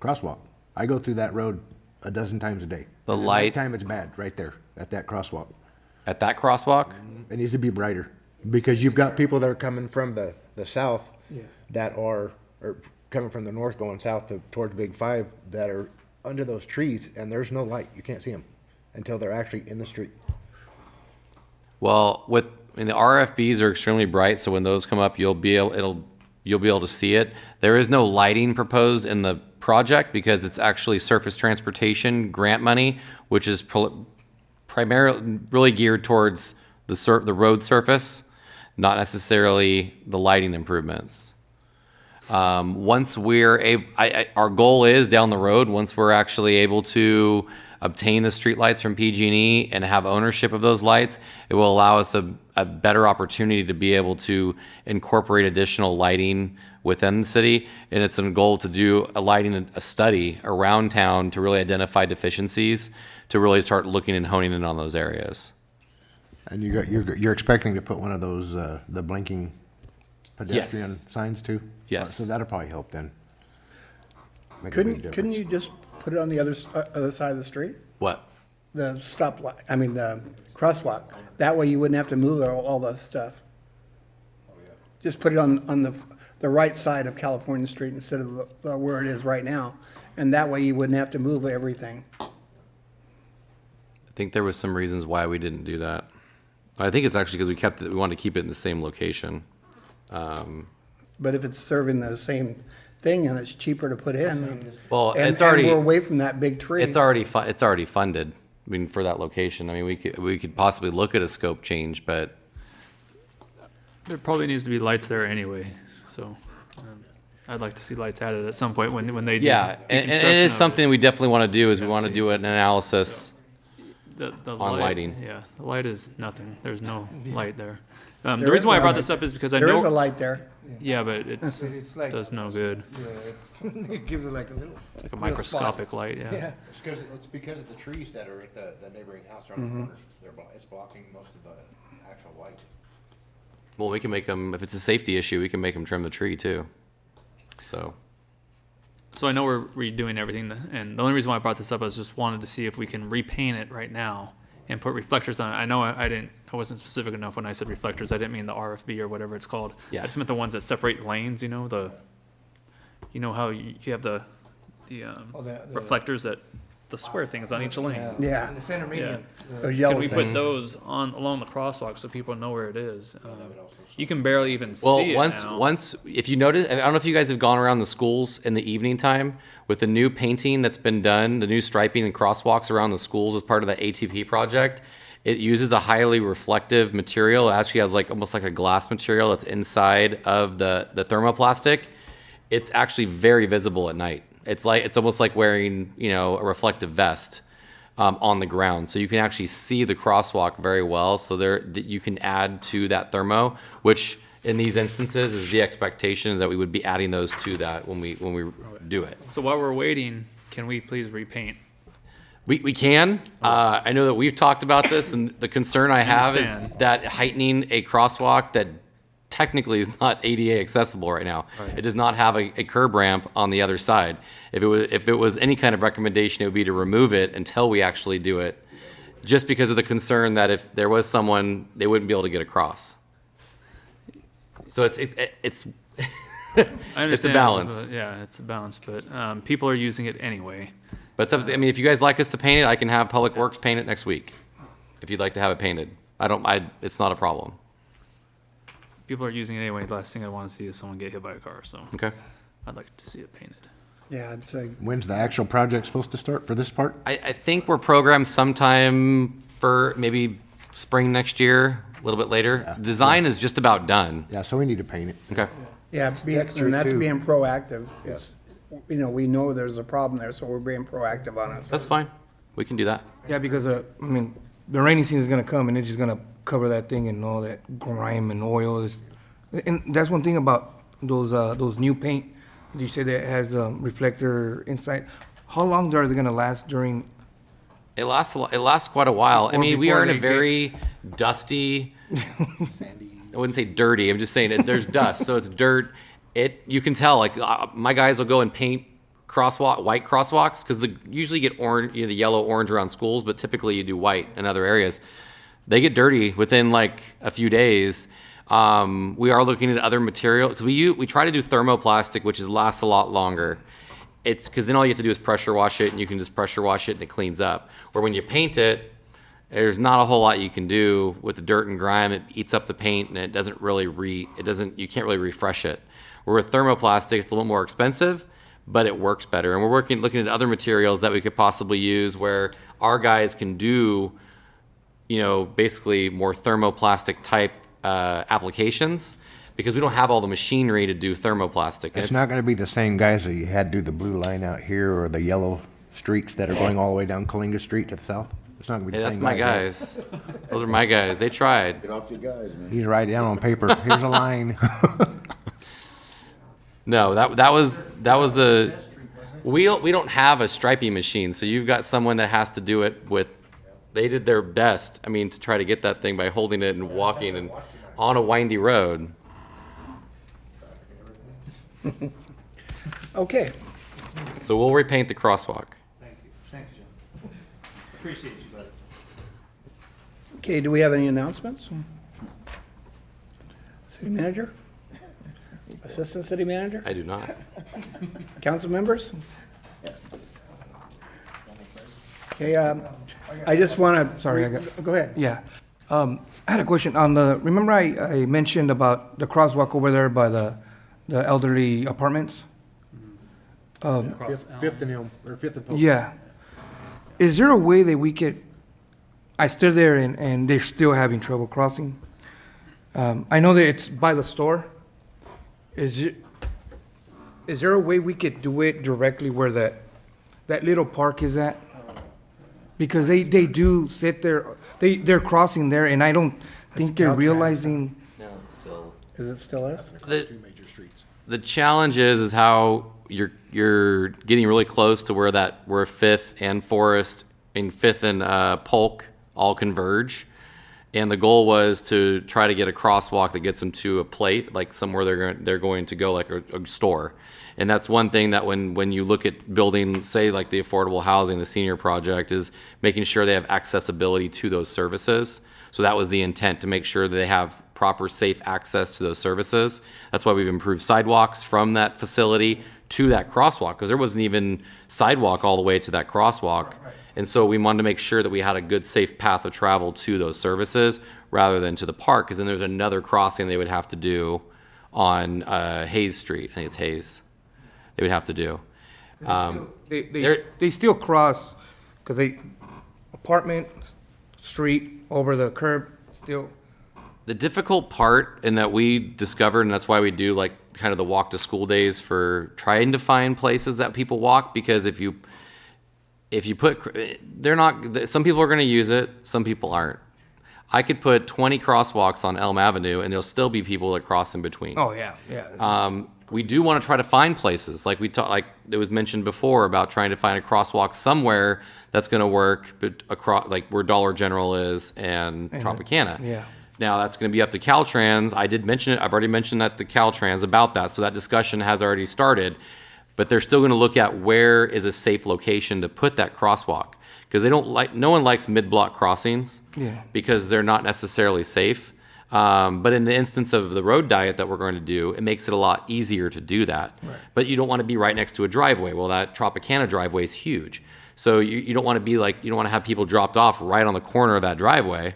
crosswalk. I go through that road a dozen times a day. The And light- at nighttime it's bad right there at that crosswalk. At that crosswalk? It needs to be brighter because you've got people that are coming from the south that are coming from the north going south towards Big Five that are under those trees and there's no light. You can't see them until they're actually in the street. Well, the RFBs are extremely bright, so when those come up, you'll be able to see it. There is no lighting proposed in the project because it's actually surface transportation grant money, which is primarily really geared towards the road surface, not necessarily the lighting improvements. Once our goal is down the road, once we're actually able to obtain the streetlights from PG&E and have ownership of those lights, it will allow us a better opportunity to be able to incorporate additional lighting within the city. And it's a goal to do a study around town to really identify deficiencies, to really start looking and honing in on those areas. And you're expecting to put one of those the blinking pedestrian signs too? Yes. So that'll probably help then. Make a big Couldn't difference. you just put it on the other side of the street? What? The the crosswalk. That way you wouldn't have to move all that stuff. Just put it on the right side of California Street instead of where it is right now. And that way you wouldn't have to move everything. I think there was some reasons why we didn't do that. I think it's actually because we wanted to keep it in the same location. But if it's serving the same thing and it's cheaper to put in, Well, and it's already we're away from that big tree. It's already funded. I mean, for that location. I mean, we could possibly look at a scope change, but There probably needs to be lights there anyway, so I'd like to see lights added at some point when they do yeah, and it is something we definitely want to do. Is we want to do an analysis the on lighting. Yeah, the light is nothing. There's no light there. There The is reason why I no brought light. this up is because I There know is a light there. Yeah, but It's like- does no good. Yeah, it gives it like a little. It's like a little microscopic spot. light. Yeah. It's because of the trees that are at the neighboring house on Mm-hmm. the corners. It's blocking most of the actual light. Well, we can make them, if it's a safety issue, we can make them trim the tree too. So, So I know we're redoing everything, and the only reason why I brought this up is just wanted to see if we can repaint it right now and put reflectors on it. I know I wasn't specific enough when I said reflectors. I didn't mean the RFB or whatever it's called. Yeah. I just meant the ones that separate lanes. You know how you have the reflectors that the square things on each lane. Yeah. The center median. Those Can yellow we put things. those along the crosswalk so people know where it is? You can barely even Well, see it now. once, if you notice, I don't know if you guys have gone around the schools in the evening time with the new painting that's been done, the new striping and crosswalks around the schools as part of the ATP project. It uses a highly reflective material. It actually has almost like a glass material that's inside of the thermoplastic. It's actually very visible at night. It's almost like wearing, a reflective vest on the ground. So you can actually see the crosswalk very well. So that you can add to that thermo, which in these instances is the expectation that we would be adding those to that when we do it. So while we're waiting, can we please repaint? We can. I know that we've talked about this, and the concern I have is understand. that heightening a crosswalk that technically is not ADA accessible right now. Right. It does not have a curb ramp on the other side. If it was any kind of recommendation, it would be to remove it until we actually do it, just because of the concern that if there was someone, they wouldn't be able to get across. So it's I it's understand. a balance. Yeah, it's a balance, but people are using it anyway. But if you guys like us to paint it, I can have Public Works paint it next week. If you'd like to have it painted, it's not a problem. People are using it anyway. The last thing I want to see is someone get hit by a car. So Okay. I'd like to see it painted. Yeah, I'd say, When's the actual project supposed to start for this part? I think we're programmed sometime for maybe spring next year, a little bit later. Design is just about done. Yeah, so we need to paint it. Okay. yeah, texture and that's too. being proactive. Yes. We know there's a problem there, so we're being proactive on it. So That's fine. We can do that. Yeah, because, the rainy season is gonna come and it's just gonna cover that thing and all that grime and oil. And that's one thing about those new paint. You say that has a reflector inside. How long are they gonna last during? It lasts quite a while. I Or mean, we are in a before they very dusty, I wouldn't say dirty. I'm just saying there's dust, so it's dirt. You can tell. My guys will go and paint white crosswalks because usually get orange, the yellow, orange around schools, but typically you do white in other areas. They get dirty within a few days. We are looking at other material because we try to do thermoplastic, which lasts a lot longer. It's because then all you have to do is pressure wash it, and you can just pressure wash it and it cleans up. Where when you paint it, there's not a whole lot you can do with the dirt and grime. It eats up the paint, and it doesn't really you can't really refresh it. Where with thermoplastic, it's a little more expensive, but it works better. And we're looking at other materials that we could possibly use where our guys can do, basically more thermoplastic type applications because we don't have all the machinery to do thermoplastic. It's not gonna be the same guys that you had do the blue line out here or the yellow streaks that are going all the way down Colinga Street to the south? It's not gonna be the Hey, same that's my guys, right? guys. Those are my guys. They tried. Get off your guys, man. He's writing down on paper, here's a line. No, that was we don't have a striping machine, so you've got someone that has to do it with. They did their best. To try to get that thing by holding it and walking and on a windy road. Okay, So we'll repaint the crosswalk. Thank you. Thanks, Jim. Appreciate you, bud. okay, do we have any announcements? City manager? Assistant city manager? I do not. Council members? Okay, I just want to. Sorry, Go ahead. Yeah. I had a question on remember I mentioned about the crosswalk over there by the elderly apartments? Fifth and Elm, or Fifth and Post. Yeah. Is there a way that we could, I stood there and they're still having trouble crossing. I know that it's by the store. Is there a way we could do it directly where that little park is at? Because they do sit there, they're crossing there and I don't think they're Caltrans. realizing. No, it's still. Is it still us? The challenge is how you're getting really close to where Fifth and Forest and Fifth and Polk all converge, And the goal was to try to get a crosswalk that gets them to a plate, like somewhere they're going to go, like a store. And that's one thing that when you look at building, say like the affordable housing, the senior project, is making sure they have accessibility to those services. So that was the intent, to make sure that they have proper safe access to those services. That's why we've improved sidewalks from that facility to that crosswalk, because there wasn't even sidewalk all the way to that crosswalk. And so we wanted to make sure that we had a good, safe path of travel to those services rather than to the park, because then there's another crossing they would have to do on Hayes Street. I think it's Hayes. They would have to do. They still cross, because they, apartment, street, over the curb, still. The difficult part, and that we discovered, and that's why we do like kind of the walk to school days for trying to find places that people walk, because if you put, they're not, some people are going to use it, some people aren't. I could put 20 crosswalks on Elm Avenue and there'll still be people that cross in between. Oh, yeah. We do want to try to find places, like like it was mentioned before, about trying to find a crosswalk somewhere that's going to work, but across, like where Dollar General is and Tropicana. Yeah. Now that's going to be up to Caltrans. I did mention it. I've already mentioned that to Caltrans about that. So that discussion has already started, but they're still going to look at where is a safe location to put that crosswalk, because they don't like, no one likes mid-block crossings because they're not necessarily safe. But in the instance of the road diet that we're going to do, it makes it a lot easier to do that. Right. But you don't want to be right next to a driveway. Well, that Tropicana driveway is huge. So you don't want to be like, you don't want to have people dropped off right on the corner of that driveway.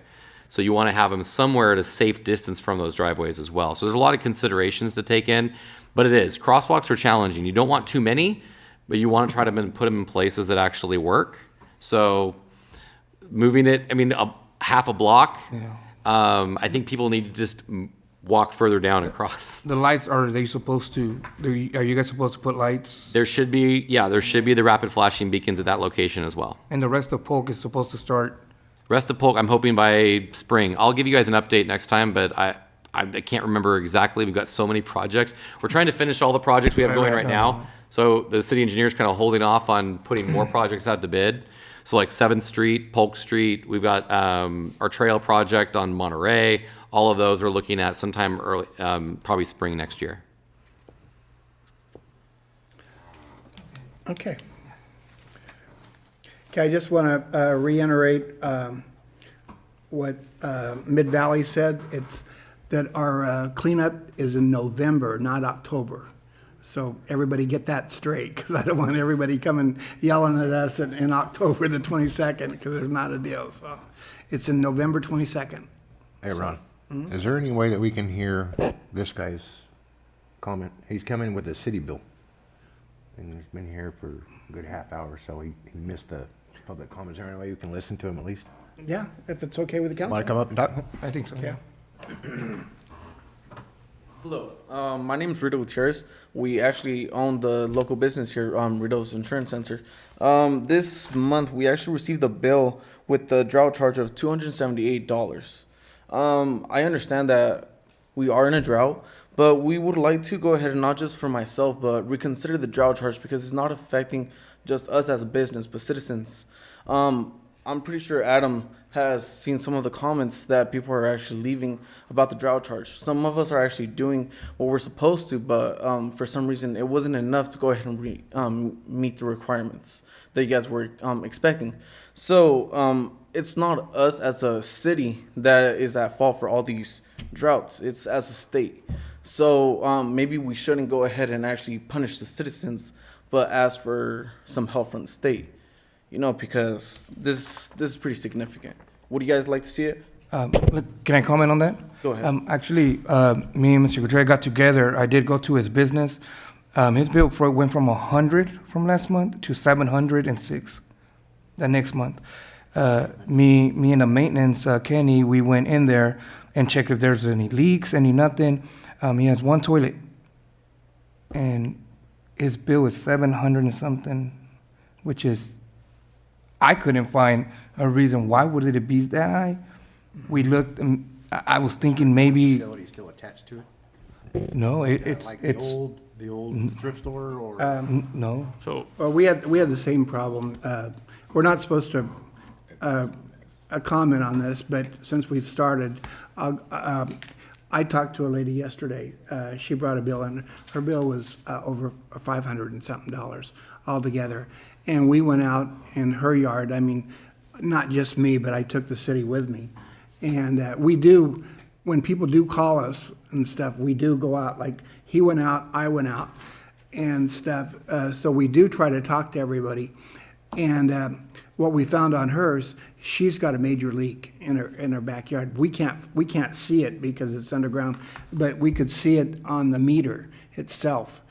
So you want to have them somewhere at a safe distance from those driveways as well. So there's a lot of considerations to take in, but it is. Crosswalks are challenging. You don't want too many, but you want to try to put them in places that actually work. So moving it, I mean, half a block, I think people need to just walk further down and cross. The lights, are you guys supposed to put lights? There should be the rapid flashing beacons at that location as well. And the rest of Polk is supposed to start? Rest of Polk, I'm hoping by spring. I'll give you guys an update next time, but I can't remember exactly. We've got so many projects. We're trying to finish all the projects we have going right now. So the city engineer's kind of holding off on putting more projects out to bid. So like 7th Street, Polk Street, we've got our trail project on Monterey. All of those we're looking at sometime early, probably spring next year. Okay. Okay, I just want to reiterate what Mid-Valley said. It's that our cleanup is in November, not October. So everybody get that straight, because I don't want everybody coming yelling at us in October the 22nd, because there's not a deal. So it's in November 22nd. Hey, Ron, is there any way that we can hear this guy's comment? He's coming with a city bill, and he's been here for a good half hour, so he missed the public comments. Is there any way you can listen to him at least? Yeah, if it's okay with the council. Want to come up and talk? I think so, yeah. Hello, my name is Rito Gutierrez. We actually own the local business here, Rito's Insurance Center. This month, we actually received a bill with the drought charge of $278. I understand that we are in a drought, but we would like to go ahead and not just for myself, but reconsider the drought charge, because it's not affecting just us as a business, but citizens. I'm pretty sure Adam has seen some of the comments that people are actually leaving about the drought charge. Some of us are actually doing what we're supposed to, but for some reason it wasn't enough to go ahead and meet the requirements that you guys were expecting. So it's not us as a city that is at fault for all these droughts. It's as a state. So maybe we shouldn't go ahead and actually punish the citizens, but ask for some help from the state. You know, because this is pretty significant. Would you guys like to see it? Can I comment on that? Go ahead. Actually, me and Mr. Gutierrez got together. I did go to his business. His bill went from 100 from last month to 706 the next month. Me and the maintenance, Kenny, we went in there and checked if there's any leaks, nothing. He has one toilet, and his bill is 700 and something, which is, I couldn't find a reason why would it be that high. We looked, and I was thinking maybe. Facility still attached to it? No, It's like the old thrift store, or? No. So Well, we had the same problem. We're not supposed to a comment on this, but since we've started, I talked to a lady yesterday. She brought a bill in. Her bill was over $500 and something altogether. And we went out in her yard. I mean, not just me, but I took the city with me. And we do, when people do call us and stuff, we do go out. Like he went out, I went out and stuff. So we do try to talk to everybody. And what we found on hers, she's got a major leak in her backyard. We can't see it because it's underground, but we could see it on the meter itself.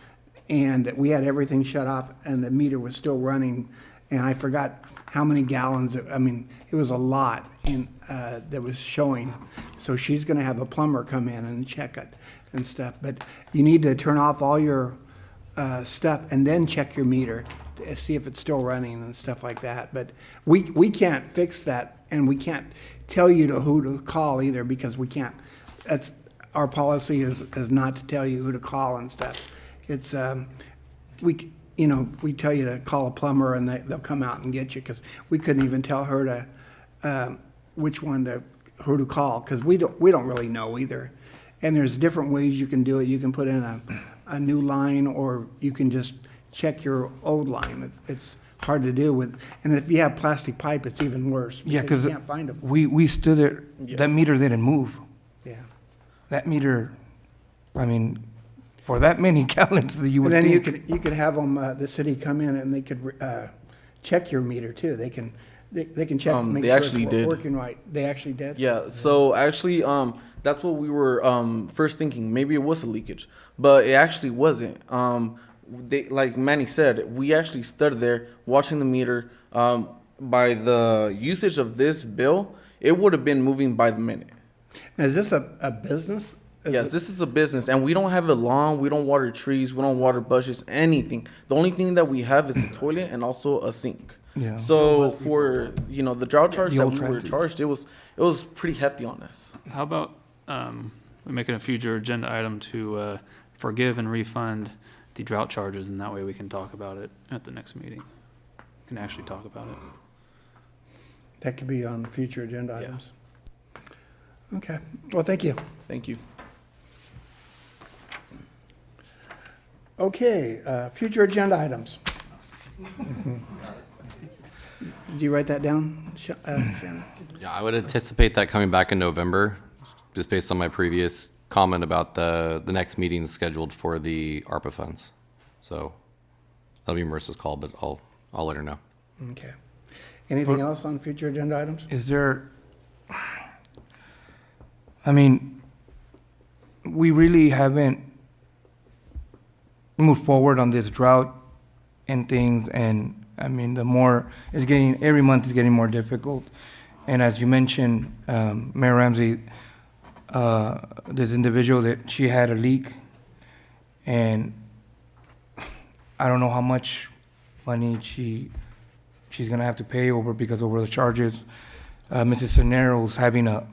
And we had everything shut off, and the meter was still running. And I forgot how many gallons. I mean, it was a lot that was showing. So she's going to have a plumber come in and check it and stuff. But you need to turn off all your stuff and then check your meter to see if it's still running and stuff like that. But we can't fix that, and we can't tell you who to call either, because we can't. That's our policy is not to tell you who to call and stuff. It's we tell you to call a plumber and they'll come out and get you, because we couldn't even tell her to who to call, because we don't really know either. And there's different ways you can do it. You can put in a new line, or you can just check your old line. It's hard to do with, and if you have plastic pipe, it's even worse. Yeah, because you can't find them. we stood there. Yeah. That meter didn't move. Yeah. That meter, I mean, for that many gallons that you would And then think. you could have them, the city come in and they could check your meter too. They can check, make they sure actually it's did. working right. They actually did? Yeah, so actually, that's what we were first thinking. Maybe it was a leakage, but it actually wasn't. They, like Manny said, we actually stood there watching the meter. By the usage of this bill, it would have been moving by the minute. Is this a business? Yes, this is a business, and we don't have a lawn. We don't water trees. We don't water bushes. Anything. The only thing that we have is a toilet and also a sink. Yeah. So for the drought charge The that old we were trenches. charged, it was pretty hefty on us. How about we make it a future agenda item to forgive and refund the drought charges, and that way we can talk about it at the next meeting. Can actually talk about it. That could be on future agenda Yeah. items. Okay. Well, thank you. Thank you. Okay, future agenda items. Did you write that down, Shannon? Yeah, I would anticipate that coming back in November, just based on my previous comment about the next meeting scheduled for the ARPA funds. So that'll be Marissa's call, but I'll let her know. Okay. Anything else on future agenda items? Is there, I mean, we really haven't moved forward on this drought and things, and I mean, every month is getting more difficult. And as you mentioned, Mayor Ramsey, this individual, that she had a leak, and I don't know how much money she's gonna have to pay over the charges. Mrs. Cisneros having a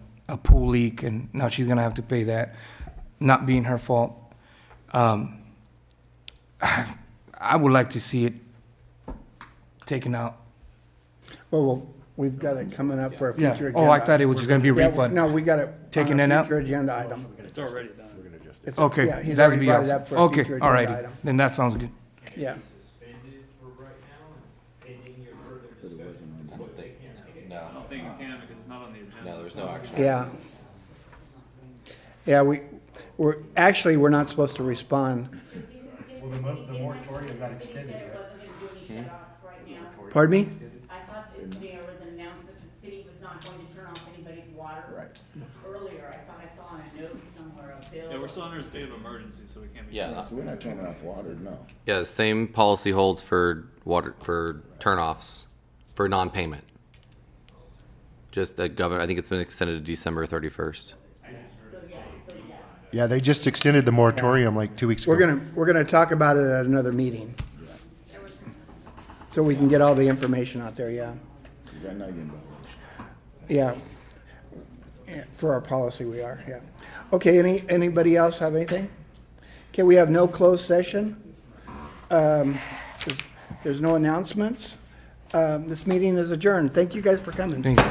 pool leak, and now she's gonna have to pay that, not being her fault. I would like to see it taken out. Well, we've got it coming up for a Yeah. future agenda. Oh, I thought it was just gonna be a Yeah, refund. No, we got it Taking on it a out? future agenda item. It's already done. It's- Okay, Yeah, he's that'd already be brought it awesome. up for a Okay, future all agenda righty, item. then that sounds good. Yeah. I don't think you can because it's not on the agenda. No, there's no action. Yeah. Yeah, we're not supposed to respond. Well, the moratorium got extended, Pardon me? I thought that there was an announcement that the city was not going to turn off anybody's water. Right. Earlier, I thought I saw on a note somewhere, a bill. Yeah, we're still under a state of emergency, so we can't be. Yeah. So we're not turning off water, no. Yeah, the same policy holds for turnoffs for non-payment. Just that I think it's been extended to December 31st. Yeah, they just extended the moratorium like 2 weeks ago. We're gonna talk about it at another meeting. So we can get all the information out there, yeah. Is that not getting violation? Yeah. Yeah, for our policy, we are, yeah. Okay, anybody else have anything? Okay, we have no closed session. There's no announcements. This meeting is adjourned. Thank you guys for coming. Thank you.